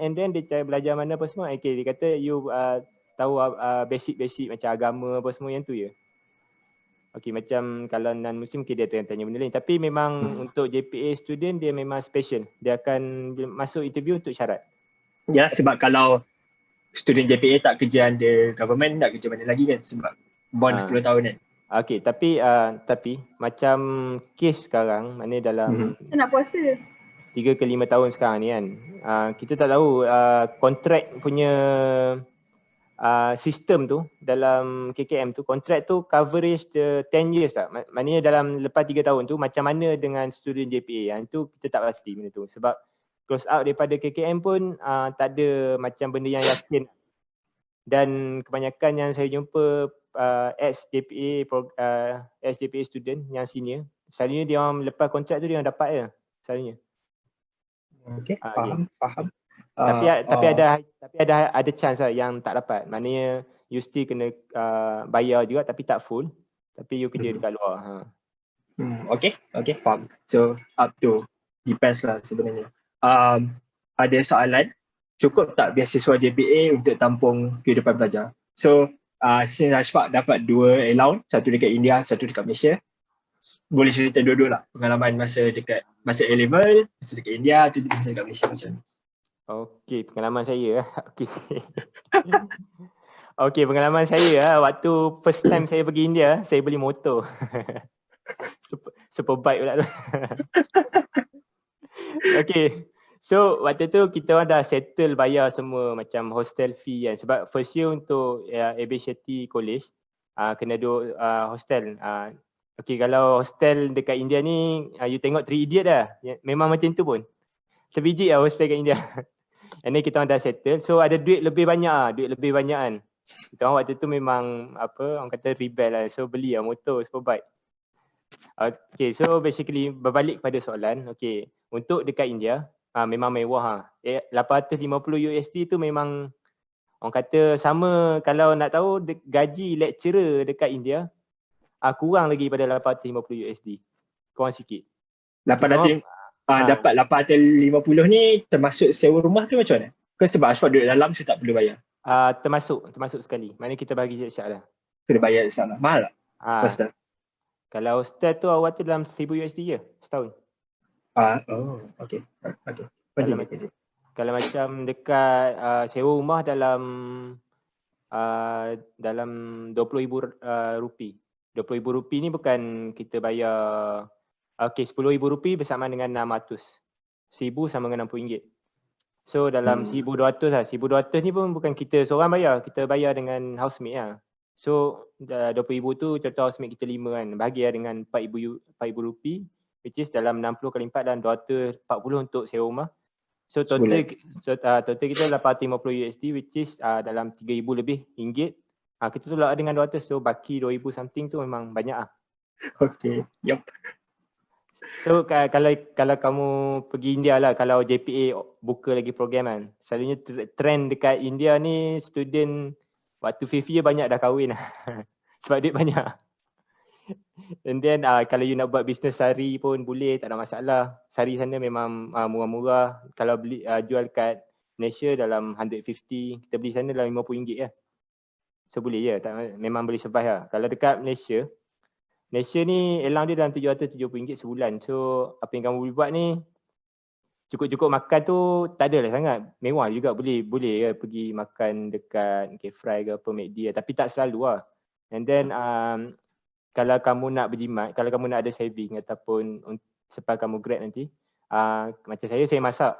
and then dia belajar mana apa semua. Okay, dia kata you tahu basic macam agama apa semua yang tu je. Okay, macam kalau non-Muslim dia tanya benda lain. Tapi memang untuk JPA student dia memang special. Dia akan masuk interview untuk syarat. Ya, sebab kalau student JPA tak kerja under government, nak kerja mana lagi kan? Sebab bond 10 tahun kan? Okay, tapi macam kes sekarang, maknanya dalam nak puasa 3 ke 5 tahun sekarang ni kan, kita tak tahu kontrak punya sistem tu dalam KKM tu, kontrak tu coverage the 10 years tak? Maknanya dalam lepas 3 tahun tu macam mana dengan student JPA, yang tu kita tak pasti benda tu. Sebab close out daripada KKM pun tak ada macam benda yang yakin. Dan kebanyakan yang saya jumpa ex-JPA student yang senior, selalunya dia orang lepas kontrak tu dia orang dapat je. selalunya. Okay, Okay. faham. Tapi ada chance lah yang tak dapat. Maknanya you still kena bayar juga tapi tak full. Tapi you kerja dekat luar. Okay, faham. So up to depends lah sebenarnya. Ada soalan, cukup tak beasiswa JPA untuk tampung kehidupan pelajar? So since Ashfaq dapat 2 allowance, satu dekat India, satu dekat Malaysia, boleh cerita dua-dua lah pengalaman masa A-level, masa dekat India atau masa dekat Malaysia macam mana? Okey, pengalaman saya. Okey. Okey, pengalaman saya waktu first time saya pergi India, saya beli motor. Superbike pula tu. Okey. So waktu tu kita orang dah settle bayar semua macam hostel fee kan. Sebab first year untuk Abisheti College kena duduk hostel. Okey, kalau hostel dekat India ni you tengok 3 Idiot dah. Memang macam tu pun. Sebiji lah hostel kat India. And then kita orang dah settle. So ada duit lebih banyak kan. Kita orang waktu tu memang orang kata rebel lah. So beli lah motor Superbike. Okay, so basically berbalik pada soalan. Okay, untuk dekat India memang mewah 850 USD tu memang orang kata sama. Kalau nak tahu gaji lecturer dekat India kurang lagi pada 850 USD. Kurang sikit. 800 dapat 850 ni termasuk sewa rumah ke macam mana? Ke sebab Ashfaq duduk dalam so tak perlu bayar? Termasuk sekali. Maknanya kita bagi siap-siap lah. Kena bayar sana. Mahal tak? Hostel? Kalau hostel tu awal tu dalam 1000 USD je setahun. Okay. Kalau macam dekat sewa rumah dalam 20,000 rupi. 20,000 rupi ni bukan kita bayar 10,000 rupi bersama dengan 600. 1,000 sama dengan RM60. So dalam 1,200 lah. 1,200 ni pun bukan kita seorang bayar. Kita bayar dengan housemate lah. So 20,000 tu contoh housemate kita 5 kan. Bahagi lah dengan 4,000 rupi. Which is dalam 60 kali 4 dan 240 untuk sewa rumah. So total kita 850 USD which is dalam 3,000 lebih ringgit. Kita tolak dengan 200. So baki 2,000 something tu memang banyak lah. Okay, yup. So kalau kamu pergi India lah, kalau JPA buka lagi program kan, selalunya trend dekat India ni student waktu 5th year banyak dah kahwin lah. Sebab duit banyak. And then kalau you nak buat bisnes sari pun boleh, tak ada masalah. Sari sana memang murah-murah. Kalau beli jual kat Malaysia dalam 150, kita beli sana dalam RM50 lah. So boleh je, memang boleh survive lah. Kalau dekat Malaysia ni allowance dia dalam RM770 sebulan. So apa yang kamu boleh buat ni, cukup-cukup makan tu tak adalah sangat. Mewah juga, boleh ya pergi makan dekat K-Fry ke apa, McD lah. Tapi tak selalu lah. And then kalau kamu nak berjimat, kalau kamu nak ada saving ataupun selepas kamu grad nanti, macam saya masak.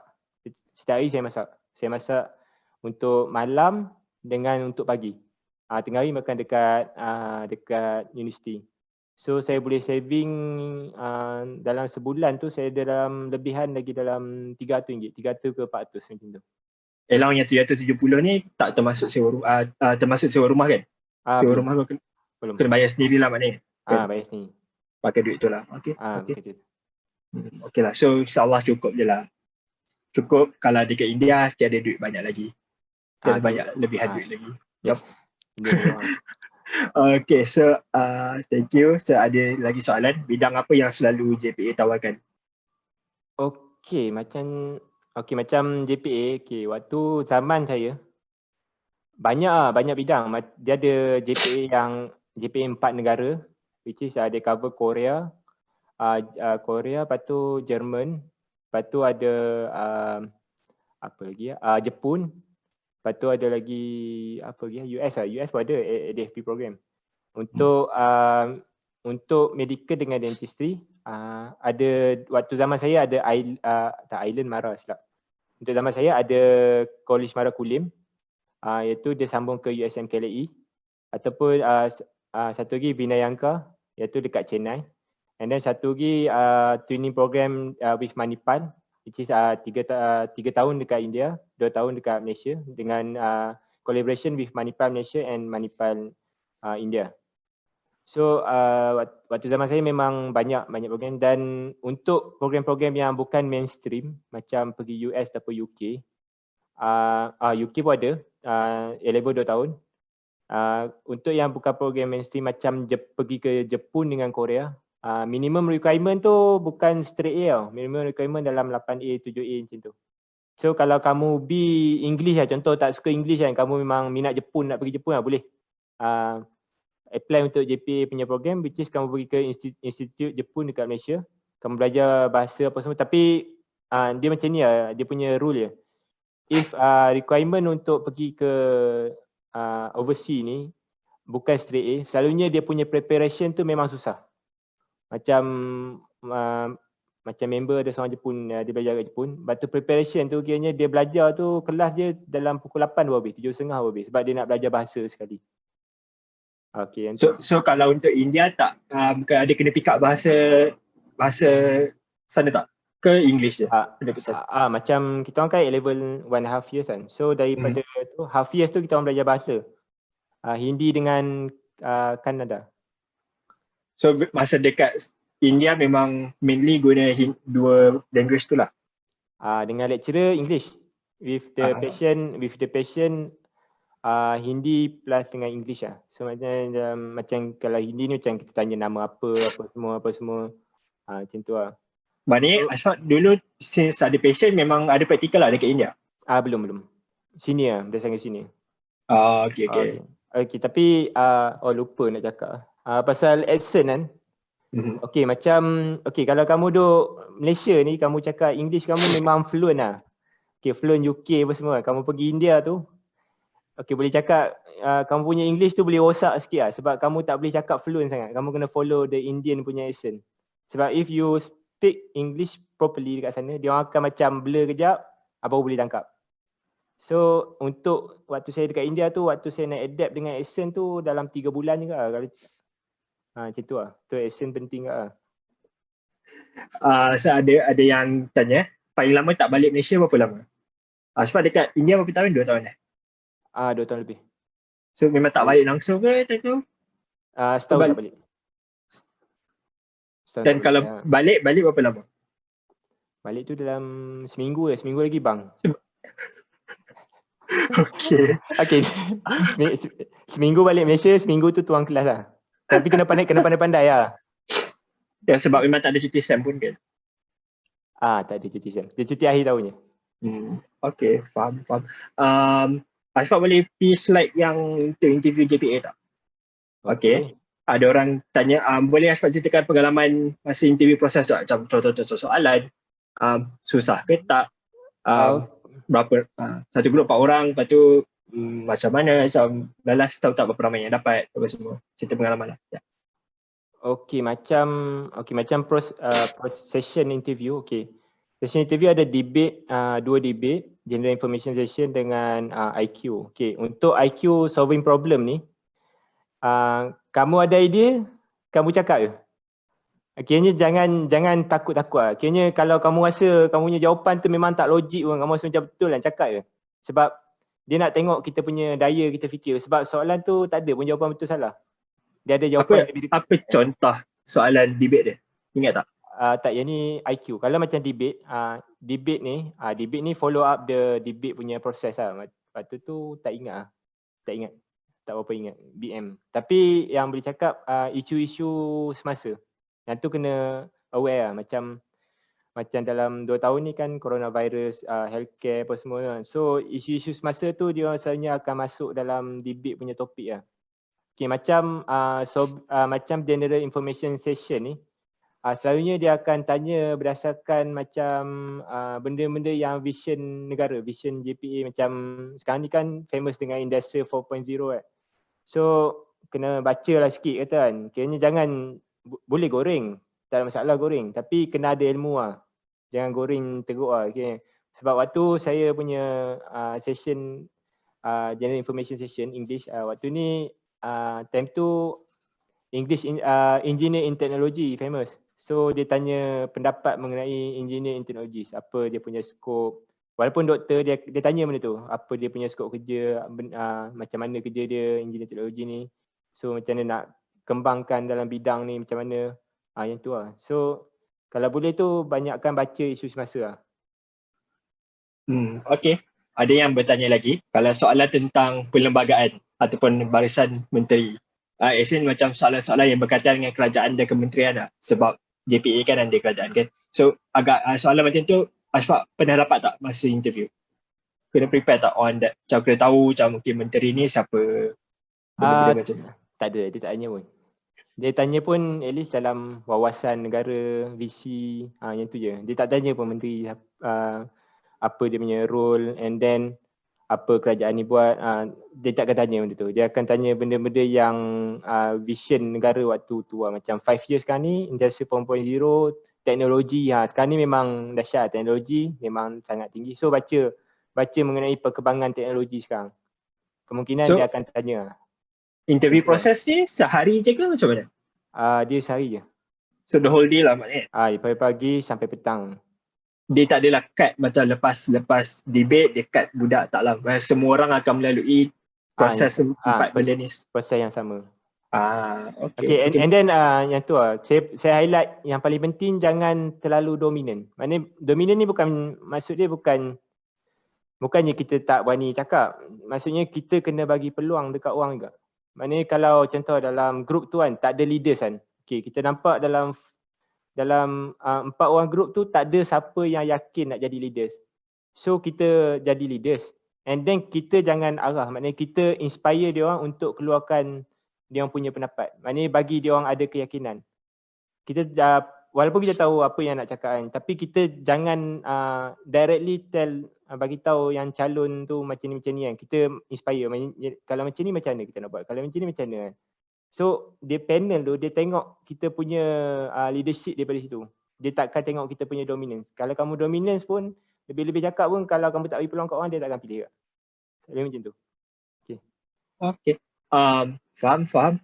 Setiap hari saya masak. Saya masak untuk malam dengan untuk pagi. Tengah hari makan dekat universiti. So saya boleh saving dalam sebulan tu saya dalam lebihan lagi dalam RM300, 300 ke 400 macam tu. Allowance yang 770 ni tak termasuk sewa rumah, termasuk sewa rumah kan? Sewa rumah kau kena bayar sendiri lah maknanya. Bayar sendiri. Pakai duit tu lah. Okay. Okay lah. So insyaAllah cukup je lah. Cukup kalau dekat India mesti ada duit banyak lagi. Ada banyak lebihan duit lagi. Yes. Okay, so thank you. So ada lagi soalan, bidang apa yang selalu JPA tawarkan? Okay, macam JPA, waktu zaman saya banyak bidang. Dia ada JPA 4 negara, which is dia cover Korea, lepas tu Jerman, lepas tu ada Jepun. Lepas tu ada lagi US lah. US pun ada ADFP program. Untuk medical dengan dentistry, ada waktu zaman saya ada Island Mara silap. Untuk zaman saya ada College Mara Kulim, iaitu dia sambung ke USM KLE. Ataupun satu lagi Vinayangka, iaitu dekat Chennai. And then satu lagi training program with Manipal, which is 3 tahun dekat India, 2 tahun dekat Malaysia dengan collaboration with Manipal Malaysia and Manipal India. So waktu zaman saya memang banyak program, dan untuk program-program yang bukan mainstream macam pergi US ataupun UK, UK pun ada, A-level 2 tahun. Untuk yang bukan program mainstream macam pergi ke Jepun dengan Korea, minimum requirement tu bukan straight A tau. Minimum requirement dalam 8A, 7A macam tu. So kalau kamu B English lah, contoh tak suka English kan, kamu memang minat Jepun, nak pergi Jepun lah, boleh. Apply untuk JPA punya program, which is kamu pergi ke institut Jepun dekat Malaysia. Kamu belajar bahasa apa semua, tapi dia macam ni lah, dia punya rule je. If requirement untuk pergi ke overseas ni bukan straight A, selalunya dia punya preparation tu memang susah. Macam member ada seorang Jepun, dia belajar kat Jepun. Batu preparation tu kiranya dia belajar tu kelas dia dalam pukul 8 baru habis, 7.30 baru habis, sebab dia nak belajar bahasa sekali. Okay, so kalau untuk India tak, ada kena pick up bahasa sana tak? Ke English je? Macam kita orang kan level 1.5 years kan. So daripada tu, half years tu kita orang belajar bahasa. Hindi dengan Kannada. So masa dekat India memang mainly guna dua language tu lah. Dengan lecturer English. With the patient Hindi plus dengan English lah. So macam kalau Hindi ni macam kita tanya nama apa semua. Macam tu lah. Maknanya Ashfaq dulu since ada patient memang ada practical lah dekat India? Belum. Senior, berdasarkan senior. Okay, tapi lupa nak cakap. Pasal accent kan. Okay, kalau kamu duduk Malaysia ni, kamu cakap English kamu memang fluent lah. Okay, fluent UK apa semua. Kamu pergi India tu, okay, boleh cakap kamu punya English tu boleh rosak sikit lah, sebab kamu tak boleh cakap fluent sangat. Kamu kena follow the Indian punya accent. Sebab if you speak English properly dekat sana, dia orang akan macam blur kejap, baru boleh tangkap. So untuk waktu saya dekat India tu, waktu saya nak adapt dengan accent tu dalam 3 bulan juga lah. Macam tu lah. Tu accent penting juga lah. So ada yang tanya, paling lama tak balik Malaysia berapa lama? Sebab dekat India berapa tahun? 2 tahun 2 tahun lebih. So memang tak balik langsung ke time tu? Setahun tak balik. Dan kalau balik berapa lama? Balik tu dalam seminggu lagi bang. Okay. Seminggu balik Malaysia, seminggu tu tuang kelas lah. Tapi kena pandai lah. Ya, sebab memang tak ada cuti SEM pun kan? Tak ada cuti SEM. Dia cuti akhir tahunnya. Okay, faham. Ashfaq boleh pergi slide yang untuk interview JPA tak? Okay. Ada orang tanya, boleh Ashfaq ceritakan pengalaman masa interview proses tu? Macam contoh-contoh soalan, susah ke tak? Berapa, satu grup 4 orang, lepas tu macam mana, macam lalas tahu tak berapa ramai yang dapat, apa semua, cerita pengalaman lah. Ya. Macam session interview. Session interview ada debate, 2 debate, general information session dengan IQ. Untuk IQ solving problem ni, kamu ada idea, kamu cakap je. Akhirnya jangan takut-takut lah. Akhirnya kalau kamu rasa kamu punya jawapan tu memang tak logik pun, kamu rasa macam betul lah, cakap je. Sebab dia nak tengok kita punya daya kita fikir. Sebab soalan tu tak ada pun jawapan betul salah. Dia ada jawapan apa contoh soalan debate dia? Ingat tak? Tak, yang ni IQ. Kalau macam debate, debate ni follow up the debate punya proses lah. Lepas tu tak ingat. Tak berapa ingat. BM. Tapi yang boleh cakap isu-isu semasa. Yang tu kena aware lah. Macam dalam 2 tahun ni kan coronavirus, healthcare apa semua kan. So isu-isu semasa tu dia rasanya akan masuk dalam debate punya topik lah. Macam general information session ni, selalunya dia akan tanya berdasarkan macam benda-benda yang vision negara, vision JPA. Macam sekarang ni kan famous dengan Industry 4.0 kan. So kena baca lah sikit kata kan. Kiranya jangan, boleh goreng, tak ada masalah goreng, tapi kena ada ilmu lah. Jangan goreng teruk lah. Sebab waktu saya punya session, general information session English, waktu ni time tu English engineer in technology famous. So dia tanya pendapat mengenai engineer in technologies, apa dia punya skop. Walaupun doktor, dia tanya benda tu, apa dia punya skop kerja, macam mana kerja dia engineer teknologi ni. So macam mana nak kembangkan dalam bidang ni macam mana. Yang tu lah. So kalau boleh tu banyakkan baca isu semasa lah. Okay. Ada yang bertanya lagi, kalau soalan tentang perlembagaan ataupun barisan menteri, macam soalan-soalan yang berkaitan dengan kerajaan dan kementerian lah. Sebab JPA kan ada kerajaan kan. So agak soalan macam tu, Ashfaq pernah dapat tak masa interview? Kena prepare tak on that? Macam kena tahu macam mungkin menteri ni siapa, benda-benda macam tu. Tak ada, dia tak tanya pun. Dia tanya pun at least dalam wawasan negara, visi, yang tu je. Dia tak tanya pun menteri apa dia punya role, and then apa kerajaan ni buat. Dia tak akan tanya benda tu. Dia akan tanya benda-benda yang vision negara waktu tu lah. Macam 5 years sekarang ni, Industri 4.0, teknologi. Sekarang ni memang dahsyat, teknologi memang sangat tinggi. So baca mengenai perkembangan teknologi sekarang. Kemungkinan dia akan tanya. Interview proses ni sehari je ke macam mana? Dia sehari je. So the whole day lah maknanya? Daripada pagi sampai petang. Dia tak adalah cut macam lepas debate dia cut budak, tak lah. Semua orang akan melalui proses 4 benda ni. Proses yang sama. Okay. And then yang tu lah, saya highlight yang paling penting, jangan terlalu dominan. Maknanya dominan ni bukan, maksud dia bukannya kita tak berani cakap. Maksudnya kita kena bagi peluang dekat orang juga. Maknanya kalau contoh dalam grup tu kan, tak ada leaders kan. Okay, kita nampak dalam 4 orang grup tu tak ada siapa yang yakin nak jadi leaders. So kita jadi leaders. And then kita jangan arah. Maknanya kita inspire dia orang untuk keluarkan dia orang punya pendapat. Maknanya bagi dia orang ada keyakinan. Kita walaupun kita tahu apa yang nak cakap kan, tapi kita jangan directly bagi tahu yang calon tu macam ni kan. Kita inspire. Kalau macam ni macam mana kita nak buat? Kalau macam ni macam mana kan? So dia panel tu, dia tengok kita punya leadership daripada situ. Dia takkan tengok kita punya dominance. Kalau kamu dominance pun, lebih-lebih cakap pun, kalau kamu tak bagi peluang kat orang, dia takkan pilih kat. Dia macam tu. Okay. Faham.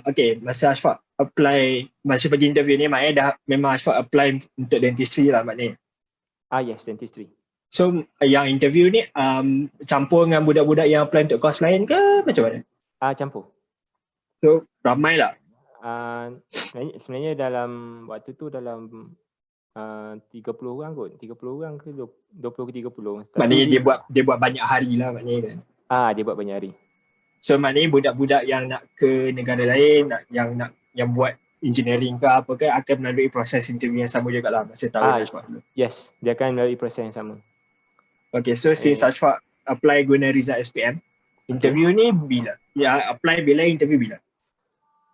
Okay, masa Ashfaq apply, masa pergi interview ni maknanya memang Ashfaq apply untuk dentistry lah maknanya? Yes, dentistry. So yang interview ni campur dengan budak-budak yang apply untuk course lain ke macam mana? Campur. So ramai lah? Sebenarnya dalam waktu tu dalam 30 orang kot. 30 orang ke 20 ke 30. Maknanya dia buat banyak hari lah maknanya kan? Dia buat banyak hari. So maknanya budak-budak yang nak ke negara lain, yang buat engineering ke apa ke, akan melalui proses interview yang sama juga lah masa tahun Ashfaq dulu? Yes, dia akan melalui proses yang sama. Okay, so since Ashfaq apply guna result SPM, interview ni bila? Ya, apply bila, interview bila?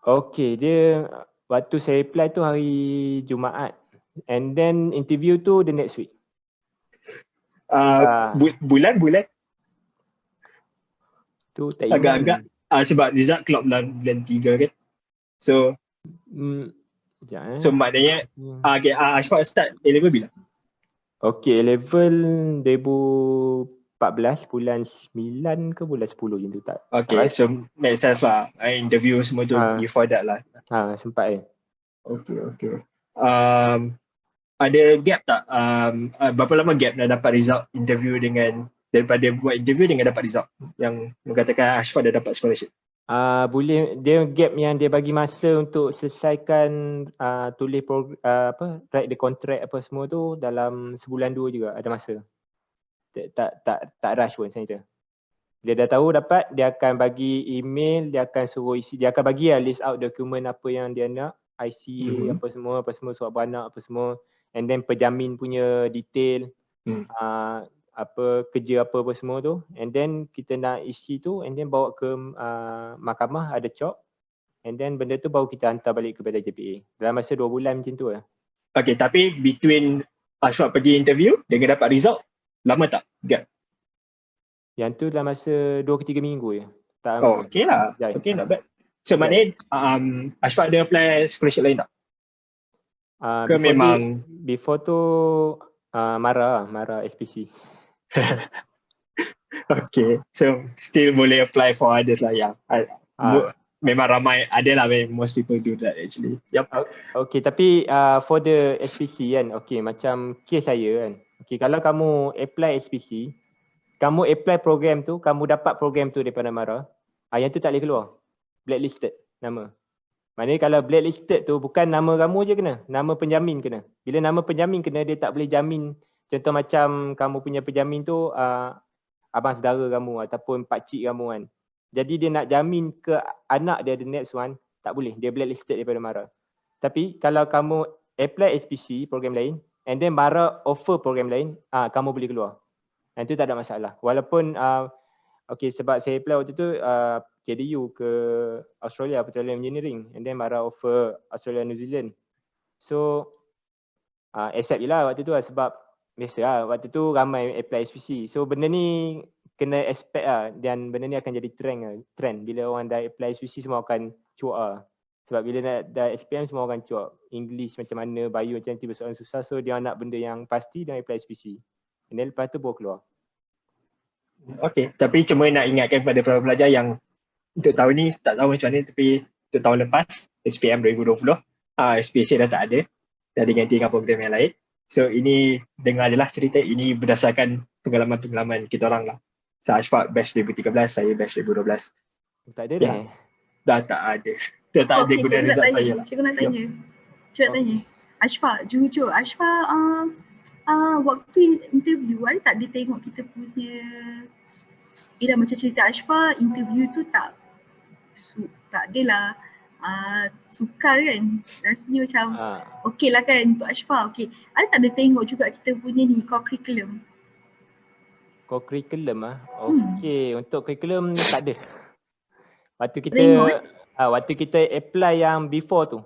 Okay, dia waktu saya apply tu hari Jumaat, and then interview tu the next week. Bulan? Tu tak agak-agak sebab result keluar bulan 3 kan. So so maknanya okay, Ashfaq start A-level bila? Okay, A-level 2014 bulan 9 ke bulan 10 macam tu tak. Okay, so make sense lah. Interview semua tu before that lah. Sempat Okay. Ada gap tak? Berapa lama gap dah dapat result interview daripada buat interview dengan dapat result yang mengatakan Ashfaq dah dapat scholarship? Boleh, dia gap yang dia bagi masa untuk selesaikan tulis write the contract apa semua tu dalam sebulan 2 juga, ada masa. Tak rush pun sebenarnya. Dia dah tahu dapat, dia akan bagi email, dia akan suruh isi, dia akan bagi list out dokumen apa yang dia nak, IC apa semua surat beranak apa semua, and then penjamin punya detail, apa kerja apa semua tu, and then kita nak isi tu, and then bawa ke mahkamah, ada cop, and then benda tu baru kita hantar balik kepada JPA dalam masa 2 bulan macam tu lah. Okay, tapi between Ashfaq pergi interview dengan dapat result, lama tak gap? Yang tu dalam masa 2 ke 3 minggu je. Okay lah. Okay, not bad. So maknanya Ashfaq ada apply scholarship lain tak? Ke memang before tu Mara SPC. Okay, so still boleh apply for others lah yang memang ramai, ada lah, most people do that actually. Okay, tapi for the SPC kan, okay, macam case saya kan, okay, kalau kamu apply SPC, kamu apply program tu, kamu dapat program tu daripada Mara, yang tu tak boleh keluar, blacklisted nama. Maknanya kalau blacklisted tu bukan nama kamu je kena, nama penjamin kena. Bila nama penjamin kena, dia tak boleh jamin. Contoh macam kamu punya penjamin tu abang saudara kamu ataupun pakcik kamu kan. Jadi dia nak jamin ke anak dia the next one, tak boleh. Dia blacklisted daripada MARA. Tapi kalau kamu apply SPC program lain and then MARA offer program lain, kamu boleh keluar. Dan itu tak ada masalah. Walaupun sebab saya apply waktu tu JDU ke Australia Petroleum Engineering and then MARA offer Australia New Zealand. So accept je lah waktu tu lah, sebab biasa lah waktu tu ramai apply SPC. So benda ni kena expect lah, dan benda ni akan jadi trend. Bila orang dah apply SPC semua akan cuak lah. Sebab bila dah SPM semua akan cuak. English macam mana, bio macam tiba soalan susah. So dia nak benda yang pasti dan apply SPC. And then lepas tu baru keluar. Okay, tapi cuma nak ingatkan kepada para pelajar yang untuk tahun ni tak tahu macam mana, tapi untuk tahun lepas SPM 2020 SPC dah tak ada, dah diganti dengan program yang lain. So ini dengar je lah cerita, ini berdasarkan pengalaman-pengalaman kita orang lah. Saya Ashfaq batch 2013, saya batch 2012. Tak ada Ya. Dah tak ada. Dah tak ada guna result saya lah. Cikgu nak tanya. Cikgu nak tanya. Ashfaq, jujur Ashfaq waktu interview ada tak dia tengok kita punya macam cerita Ashfaq, interview tu tak adalah sukar kan, rasanya macam okey lah kan untuk Ashfaq. Okey, ada tak dia tengok juga kita punya ni core curriculum? Core curriculum okey, untuk curriculum tak ada. Waktu kita apply yang before tu,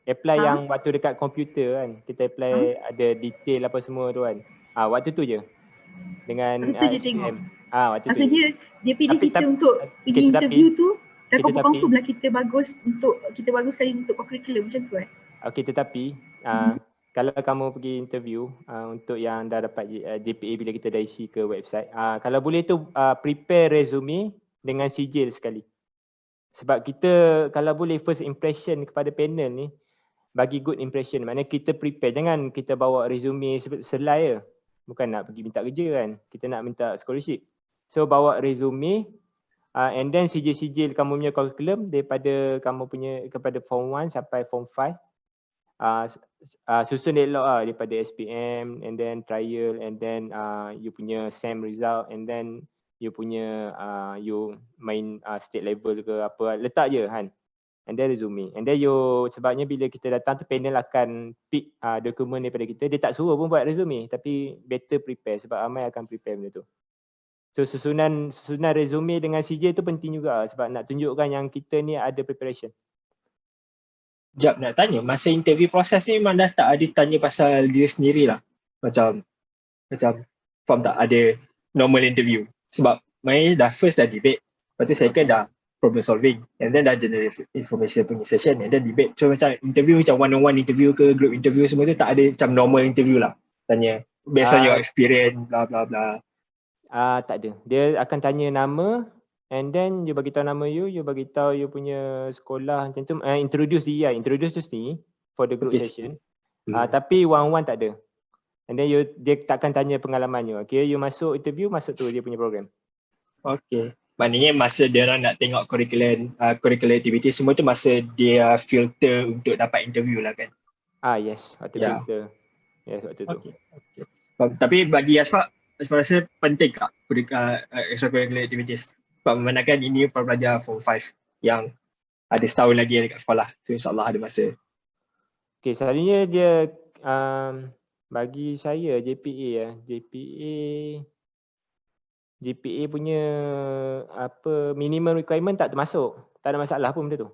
apply yang waktu dekat komputer kan, kita apply ada detail apa semua tu kan. Waktu tu je. Dengan SPM. Waktu maksudnya tu. Dia pilih kita untuk pergi interview tu dan confirm lah kita bagus sekali untuk curriculum macam tu kan. Okey, tetapi kalau kamu pergi interview untuk yang dah dapat JPA bila kita dah isi ke website, kalau boleh tu prepare resume dengan sijil sekali. Sebab kita kalau boleh first impression kepada panel ni, bagi good impression. Maknanya kita prepare, jangan kita bawa resume selai je. Bukan nak pergi minta kerja kan, kita nak minta scholarship. So bawa resume and then sijil-sijil kamu punya curriculum daripada kamu punya kepada form 1 sampai form 5. Susun elok lah daripada SPM and then trial and then you punya SEM result and then you punya you main state level ke apa, letak je kan. And then resume. And then sebabnya bila kita datang tu panel akan pick dokumen daripada kita. Dia tak suruh pun buat resume, tapi better prepare sebab ramai akan prepare benda tu. So susunan resume dengan CJ tu penting juga sebab nak tunjukkan yang kita ni ada preparation. Jap nak tanya, masa interview proses ni memang dah tak ada tanya pasal diri sendiri lah. Macam faham tak, ada normal interview. Sebab main dah first dah debate, lepas tu second dah problem solving and then dah general information punya session and then debate. So macam interview macam one-on-one interview ke group interview semua tu tak ada macam normal interview lah. Tanya based on your experience bla bla bla. Tak ada. Dia akan tanya nama and then you bagi tahu nama you bagi tahu you punya sekolah macam tu, introduce dia, introduce tu sendiri for the group session. Tapi one-on-one tak ada. And then dia takkan tanya pengalaman you. Okay, you masuk interview, masuk tu dia punya program. Okay. Maknanya masa dia orang nak tengok curricular activity semua tu masa dia filter untuk dapat interview lah kan? Yes, waktu filter. Yes, waktu tu. Okay. Tapi bagi Ashfaq rasa penting tak extracurricular activities? Sebab memandangkan ini para pelajar form 5 yang ada setahun lagi dekat sekolah. So insyaAllah ada masa. Okay, selalunya dia bagi saya GPA punya minimum requirement tak termasuk. Tak ada masalah pun benda tu.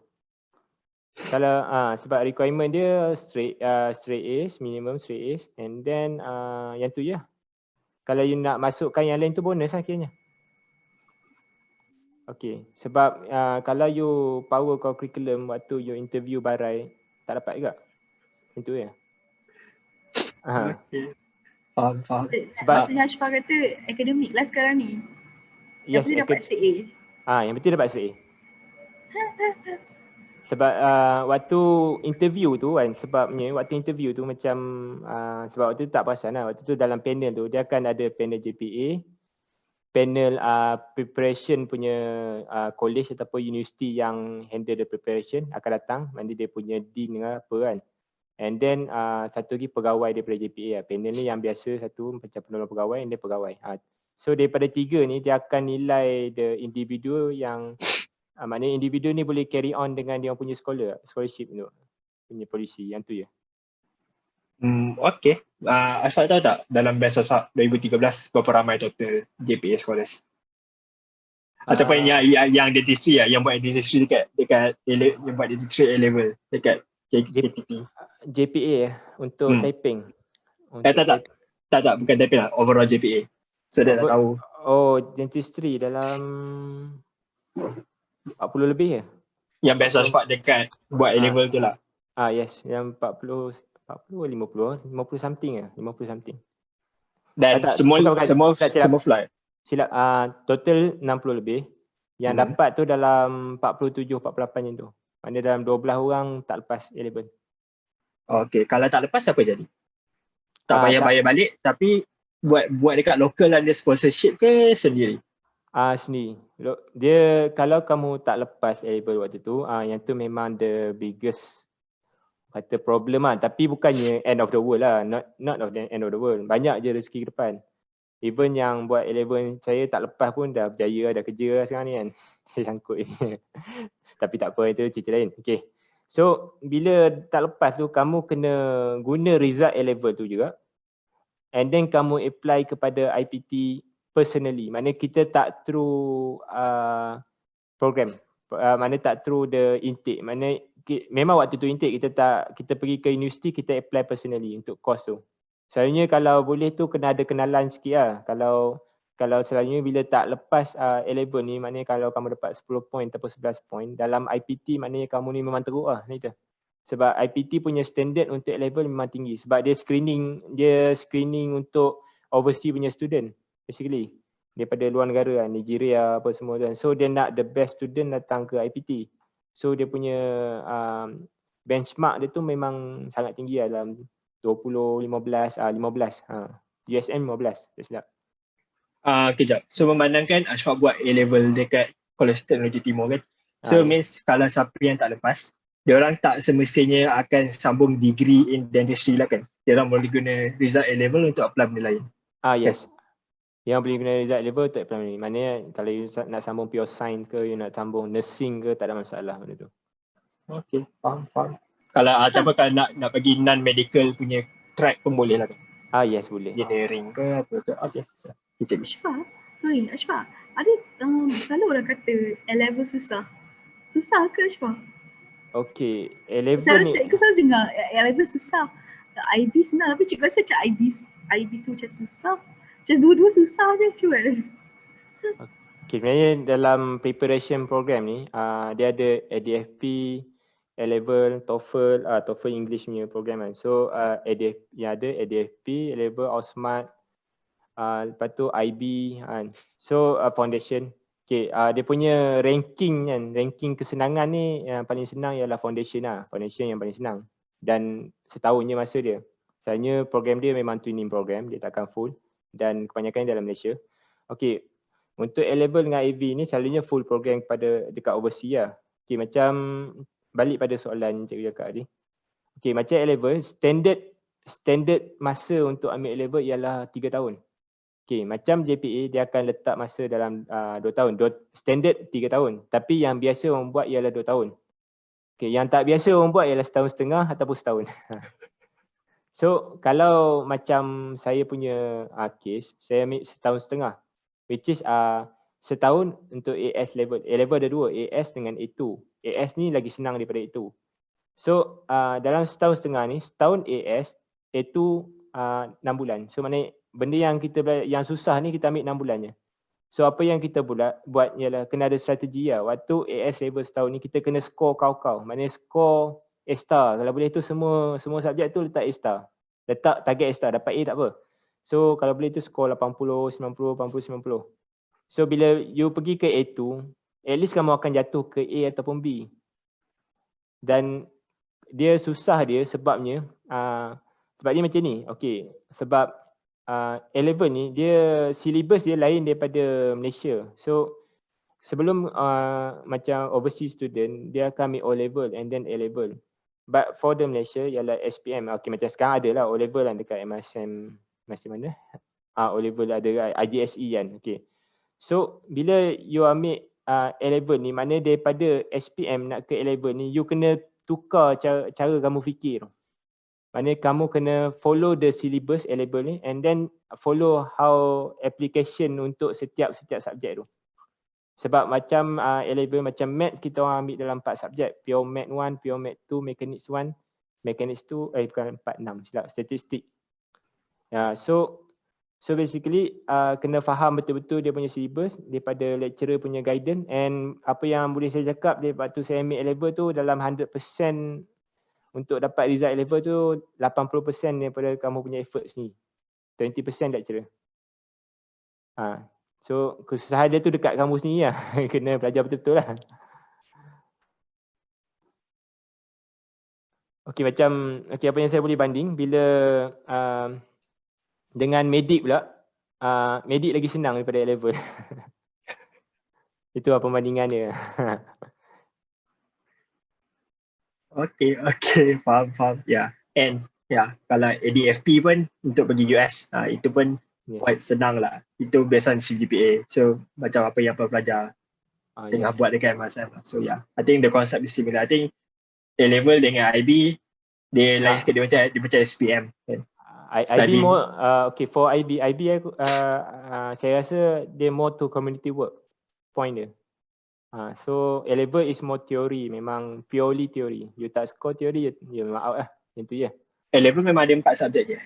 Kalau sebab requirement dia straight A's, minimum straight A's and then yang tu je. Kalau you nak masukkan yang lain tu bonus lah kiranya. Okay, sebab kalau you power core curriculum waktu you interview barai tak dapat juga. Itu je. Okay. Faham. Sebab maksudnya Ashfaq kata akademik lah sekarang ni. Yes, yang penting dapat straight A. Yang penting dapat straight A. Sebab waktu interview tu kan, sebabnya waktu interview tu macam sebab waktu tu tak perasan lah. Waktu tu dalam panel tu dia akan ada panel JPA, panel preparation punya college ataupun universiti yang handle the preparation akan datang. Nanti dia punya dean dengan apa kan. And then satu lagi pegawai daripada JPA. Panel ni yang biasa satu macam penolong pegawai and then pegawai. So daripada tiga ni dia akan nilai the individu yang maknanya individu ni boleh carry on dengan dia punya scholarship tu. Punya polisi yang tu je. Okay. Asfaq tahu tak dalam batch Asfaq 2013 berapa ramai total JPA scholars? Ataupun yang dentistry lah, yang buat dentistry dekat yang buat dentistry A level dekat KTP. JPA untuk typing. Tak, bukan typing lah, overall JPA. So dia tak tahu. Oh, dentistry dalam 40 lebih ya? Yang batch Asfaq dekat buat A level tu lah. Yes, yang 40 50 something lah, 50 something. Dan semua flight. Silap, total 60 lebih. Yang dapat tu dalam 47 48 macam tu. Mana dalam 12 orang tak lepas A-level. Okay, kalau tak lepas apa jadi? Tak payah bayar balik tapi buat dekat local lah, dia sponsorship ke sendiri? Sendiri. Dia kalau kamu tak lepas A-level waktu tu, yang tu memang the biggest kata problem lah. Tapi bukannya end of the world lah. Not of the end of the world. Banyak je rezeki ke depan. Even yang buat A-level saya tak lepas pun dah berjaya, dah kerja lah sekarang ni kan. Saya sangkut je. Tapi tak apa, itu cerita lain. Okay. So bila tak lepas tu kamu kena guna result A-level tu juga. And then kamu apply kepada IPT personally. Maknanya kita tak through program. Mana tak through the intake. Mana memang waktu tu intake kita pergi ke universiti, kita apply personally untuk course tu. Selalunya kalau boleh tu kena ada kenalan sikit lah. Kalau selalunya bila tak lepas A-level ni, maknanya kalau kamu dapat 10 point ataupun 11 point, dalam IPT maknanya kamu ni memang teruk lah. Sebab IPT punya standard untuk A-level memang tinggi. Sebab dia screening untuk overseas punya student basically. Daripada luar negara lah, Nigeria apa semua kan. So dia nak the best student datang ke IPT. So dia punya benchmark dia tu memang sangat tinggi lah, dalam 20, 15. USM 15, tak silap. Kejap. So memandangkan Asfaq buat A-level dekat College Teknologi Timur kan. So means kalau siapa yang tak lepas, diorang tak semestinya akan sambung degree in dentistry lah kan. Diorang boleh guna result A-level untuk apply benda lain. Yes. Yang boleh guna result A-level untuk apply benda lain. Maknanya kalau you nak sambung pure science ke, you nak sambung nursing ke, tak ada masalah benda tu. Okay, faham. Kalau kalau nak pergi non-medical punya track pun boleh lah kan? Yes, boleh. Engineering ke apa ke? Okay. Ashfaq, ada selalu orang kata A-level susah. Susah ke Ashfaq? Okay, A-level saya ni... Saya selalu dengar A-level susah. IB senang, tapi cikgu rasa macam IB tu macam susah. Macam dua-dua susah je cuba. Okay, sebenarnya dalam preparation program ni, dia ada ADFP, A-level, TOEFL English punya program kan. So yang ada ADFP, A-level, OSMAT, lepas tu IB kan. So foundation. Okay, dia punya ranking kan, ranking kesenangan ni yang paling senang ialah foundation lah. Foundation yang paling senang. Dan setahunnya masa dia. Sebenarnya program dia memang twinning program, dia takkan full. Dan kebanyakan dalam Malaysia. Okay, untuk A-level dengan AV ni selalunya full program dekat overseas lah. Okay, macam balik pada soalan cikgu cakap tadi. Okay, macam A-level, standard masa untuk ambil A-level ialah 3 tahun. Okay, macam JPA dia akan letak masa dalam 2 tahun. Standard 3 tahun. Tapi yang biasa orang buat ialah 2 tahun. Okay, yang tak biasa orang buat ialah 1.5 tahun ataupun setahun. So, kalau macam saya punya case, saya ambil 1.5 tahun. Which is setahun untuk AS level. A-level ada 2, AS dengan A2. AS ni lagi senang daripada A2. So, dalam 1.5 tahun ni, setahun AS, A2 6 bulan. So, maknanya benda yang yang susah ni kita ambil 6 bulan je. So apa yang kita buat ialah kena ada strategi lah. Waktu AS level setahun ni kita kena score kau-kau. Maknanya score A star. Kalau boleh tu semua subjek tu letak A star. Letak target A star. Dapat A tak apa. So kalau boleh tu score 80, 90, 80, 90. So bila you pergi ke A2, at least kamu akan jatuh ke A ataupun B. Dan dia susah dia sebabnya macam ni. Okay, sebab A-level ni dia syllabus dia lain daripada Malaysia. So sebelum macam overseas student dia akan ambil O-level and then A-level. But for the Malaysia ialah SPM. Okay, macam sekarang ada lah O-level lah dekat MSM mana? O-level ada IGSE kan. Okay. So bila you ambil A-level ni, mana daripada SPM nak ke A-level ni, you kena tukar cara kamu fikir. Mana kamu kena follow the syllabus A-level ni and then follow how application untuk setiap subjek tu. Sebab macam A-level macam math kita orang ambil dalam 4 subjek. Pure math 1, pure math 2, mechanics 1, mechanics 2, bukan 4, 6 silap, statistik. So basically kena faham betul-betul dia punya syllabus daripada lecturer punya guidance, and apa yang boleh saya cakap daripada tu saya ambil A-level tu dalam 100% untuk dapat result A-level tu 80% daripada kamu punya effort sendiri. 20% lecturer. So kesusahan dia tu dekat kamu sendiri lah. Kena belajar betul-betul lah. Okay, apa yang saya boleh banding bila dengan medik pula, medik lagi senang daripada A-level. Itu perbandingan dia. Okay, faham. Ya, and kalau ADFP pun untuk pergi US, itu pun quite senang lah. Itu based on CGPA. So macam apa yang pelajar tengah buat dekat MSM lah. So I think the concept is similar. I think A-level dengan IB dia lain sikit, dia macam SPM. IB more okay, for IB aku, saya rasa dia more to community work point dia. So A-level is more theory, memang purely theory. You tak score theory, you memang out lah. Yang tu je. A-level memang ada 4 subjek je?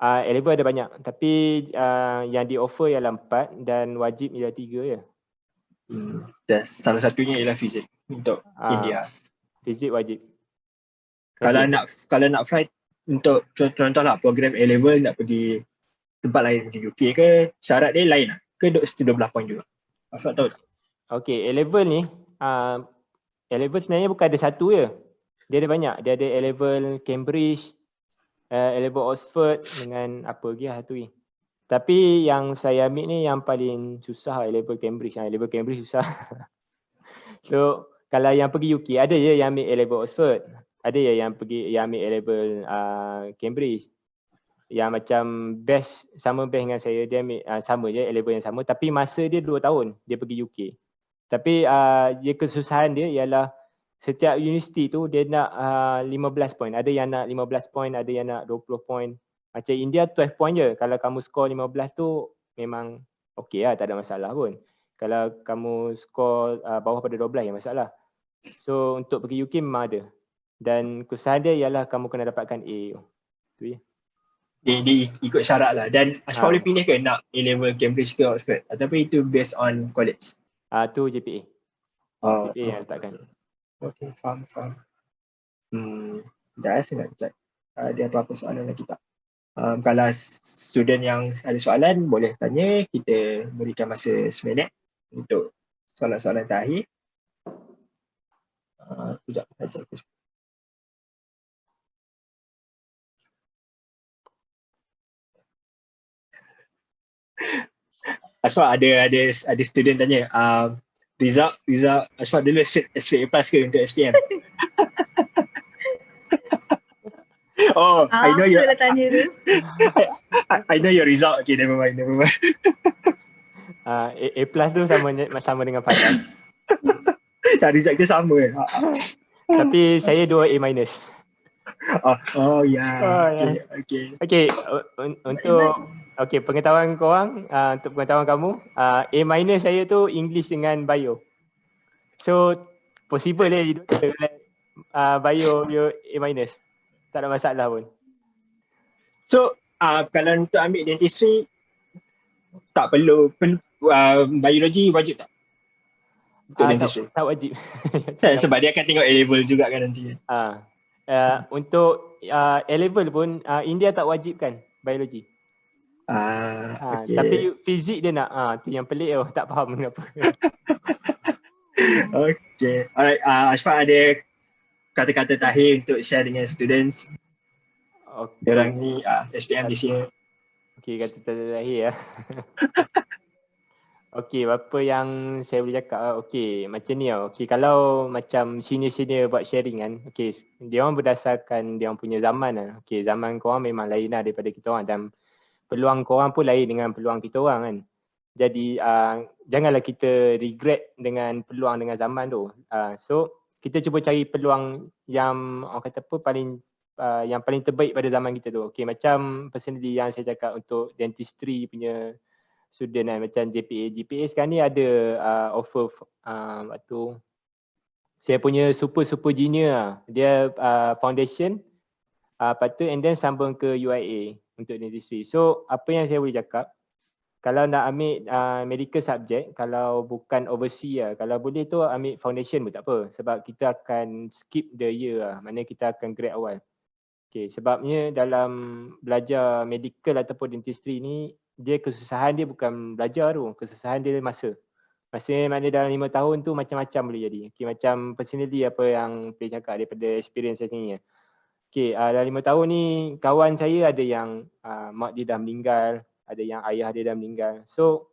A-level ada banyak, tapi yang di offer ialah 4 dan wajib ialah 3 je. Dan salah satunya ialah fizik untuk India. Fizik wajib. Kalau nak flight untuk contohlah program A-level nak pergi tempat lain, pergi UK ke, syarat dia lain lah? Ke 12 poin juga? Afak tahu tak? Okay, A-level ni, A-level sebenarnya bukan ada satu je. Dia ada banyak. Dia ada A-level Cambridge, A-level Oxford dengan apa lagi lah tu. Tapi yang saya ambil ni yang paling susah, A-level Cambridge. A-level Cambridge susah. So kalau yang pergi UK, ada je yang ambil A-level Oxford. Ada je yang ambil A-level Cambridge. Yang macam sama best dengan saya, dia ambil sama je, A-level yang sama. Tapi masa dia 2 tahun, dia pergi UK. Tapi dia kesusahan dia ialah setiap universiti tu dia nak 15 poin. Ada yang nak 15 poin, ada yang nak 20 poin. Macam India 12 poin je. Kalau kamu skor 15 tu memang okey lah, tak ada masalah pun. Kalau kamu skor bawah pada 12 yang masalah. So untuk pergi UK memang ada. Dan kesusahan dia ialah kamu kena dapatkan A. Tu je. Dia ikut syarat lah. Dan Ashfaq boleh pilih ke nak A-level Cambridge ke Oxford? Ataupun itu based on college? Tu GPA. GPA yang letakkan. Okay, faham. Sekejap saya nak check. Ada apa-apa soalan lagi tak? Kalau student yang ada soalan, boleh tanya. Kita berikan masa seminit untuk soalan-soalan terakhir. Sekejap, saya check. Ashfaq ada student tanya, result Ashfaq dulu straight A+ ke untuk SPM? I know your tanya tu. I know your result. Okay, never mind. A+ tu sama dengan Fadlan. Result dia sama. Tapi saya 2 A-. Okay, untuk pengetahuan korang, untuk pengetahuan kamu, A- saya tu English dengan Bio. So possible Bio you A-. Tak ada masalah pun. So kalau untuk ambil dentistry tak perlu biologi wajib tak? Untuk dentistry? Tak wajib. Sebab dia akan tengok A-level juga kan nanti. Untuk A-level pun India tak wajibkan biologi. Okay. Tapi fizik dia nak. Tu yang pelik tak faham kenapa. Okay. Alright, Ashfaq ada kata-kata terakhir untuk share dengan students. Diorang ni SPM di sini. Okey, kata terakhir ya. Okey, apa yang saya boleh cakap? Okey, macam ni lah. Okey, kalau macam senior-senior buat sharing kan, okey, dia orang berdasarkan dia orang punya zaman lah. Okey, zaman korang memang lain lah daripada kita orang dan peluang korang pun lain dengan peluang kita orang kan. Jadi janganlah kita regret dengan peluang dengan zaman tu. So kita cuba cari peluang yang orang kata apa yang paling terbaik pada zaman kita tu. Okey, macam personally yang saya cakap untuk dentistry punya student kan, macam JPA sekarang ni ada offer waktu saya punya super junior lah. Dia foundation lepas tu and then sambung ke UIA untuk dentistry. So apa yang saya boleh cakap, kalau nak ambil medical subject, kalau bukan overseas lah, kalau boleh tu ambil foundation pun tak apa. Sebab kita akan skip the year lah, maknanya kita akan grad awal. Okay, sebabnya dalam belajar medical ataupun dentistry ni, dia kesusahan dia bukan belajar tu, kesusahan dia masa. Maksudnya mana dalam 5 tahun tu macam-macam boleh jadi. Okay, macam personally apa yang boleh cakap daripada experience saya ni. Okay, dalam 5 tahun ni kawan saya ada yang mak dia dah meninggal, ada yang ayah dia dah meninggal. So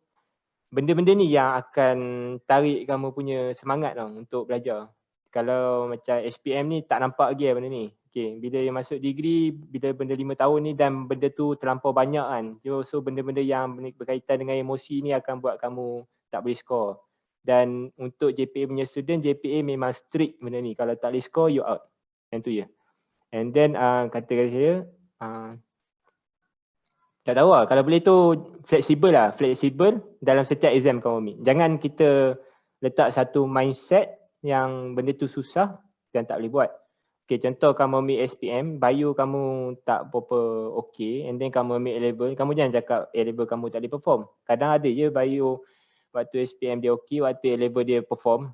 benda-benda ni yang akan tarik kamu punya semangat tau untuk belajar. Kalau macam SPM ni tak nampak lagi benda ni. Okay, bila yang masuk degree, bila benda 5 tahun ni dan benda tu terlampau banyak kan. So benda-benda yang berkaitan dengan emosi ni akan buat kamu tak boleh score. Dan untuk JPA punya student, JPA memang strict benda ni. Kalau tak boleh score, you out. Yang tu je. And then kata saya, tak tahu lah, kalau boleh tu fleksibel dalam setiap exam kamu ambil. Jangan kita letak satu mindset yang benda tu susah dan tak boleh buat. Okay, contoh kamu ambil SPM, bio kamu tak berapa okay, and then kamu ambil A-level, kamu jangan cakap A-level kamu tak boleh perform. Kadang ada je bio waktu SPM dia okay, waktu A-level dia perform.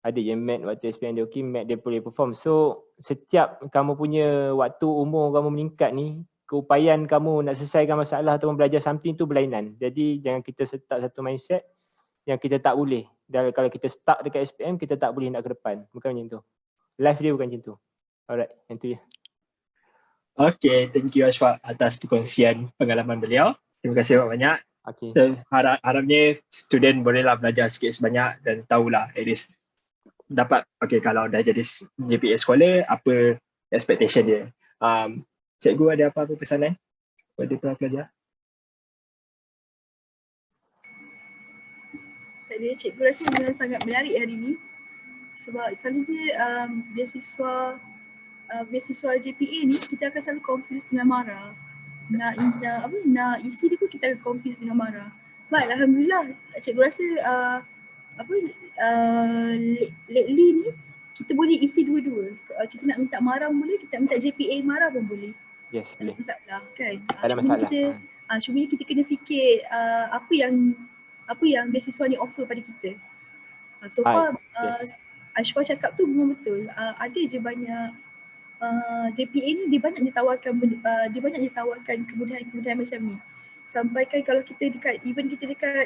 Ada je mat waktu SPM dia okay, mat dia boleh perform. So setiap kamu punya waktu umur kamu meningkat ni, keupayaan kamu nak selesaikan masalah ataupun belajar something tu berlainan. Jadi jangan kita letak satu mindset yang kita tak boleh. Dan kalau kita stuck dekat SPM, kita tak boleh nak ke depan. Bukan macam tu. Life dia bukan macam tu. Alright, yang tu je. Okay, thank you Ashfaq atas perkongsian pengalaman beliau. Terima kasih banyak. Okay. So, harapnya student bolehlah belajar sikit sebanyak dan tahulah at least dapat, okay, kalau dah jadi JPA scholar, apa expectation dia. Cikgu ada apa-apa pesanan kepada para pelajar? Tadi cikgu rasa memang sangat menarik hari ni sebab selalunya beasiswa JPA ni kita akan selalu confuse dengan MARA. Nak isi dia pun kita akan confuse dengan MARA. Baik, alhamdulillah cikgu rasa lately ni kita boleh isi dua-dua. Kita nak minta MARA pun boleh, kita nak minta JPA MARA pun boleh. Yes, boleh. Masalah kan. Tak ada masalah. Cuma kita kena fikir apa yang beasiswa ni offer pada kita. So far yes. Ashfaq cakap tu memang betul. Ada je banyak JPA ni dia banyak dia tawarkan kemudahan macam ni. Sampai kan kalau kita dekat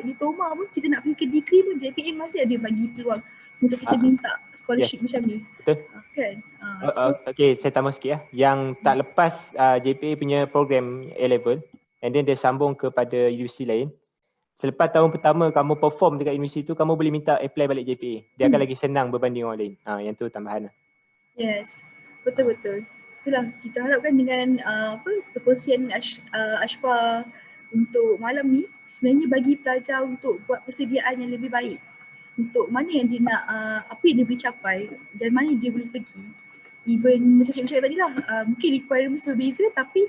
diploma pun, kita nak pergi ke degree pun JPA masih ada bagi peluang untuk kita minta scholarship macam ni. Betul. Kan? Okay, saya tambah sikit ya. Yang tak lepas JPA punya program A-level and then dia sambung kepada universiti lain. Selepas tahun pertama kamu perform dekat universiti tu, kamu boleh minta apply balik JPA. Dia akan lagi senang berbanding orang lain. Yang tu tambahan lah. Yes, betul-betul. Itulah kita harapkan dengan perkongsian Ashfaq untuk malam ni sebenarnya bagi pelajar untuk buat persediaan yang lebih baik untuk mana yang dia nak, apa yang dia boleh capai dan mana dia boleh pergi. Even macam cikgu cakap tadi lah, mungkin requirement berbeza tapi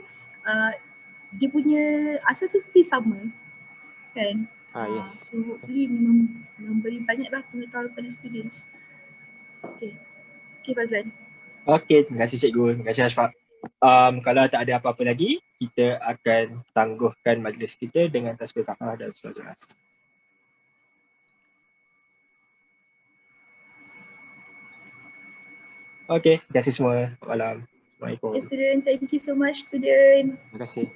dia punya asas tu still sama. Kan? Yes. So hopefully memberi banyaklah pengetahuan kepada students. Okay Fazlan. Okay, terima kasih cikgu. Terima kasih Ashfaq. Kalau tak ada apa-apa lagi, kita akan tangguhkan majlis kita dengan tasbih kafarah dan solat Jumaat. Okay, terima kasih semua. Selamat malam. Assalamualaikum. Okay, student. Thank you so much, student. Terima kasih.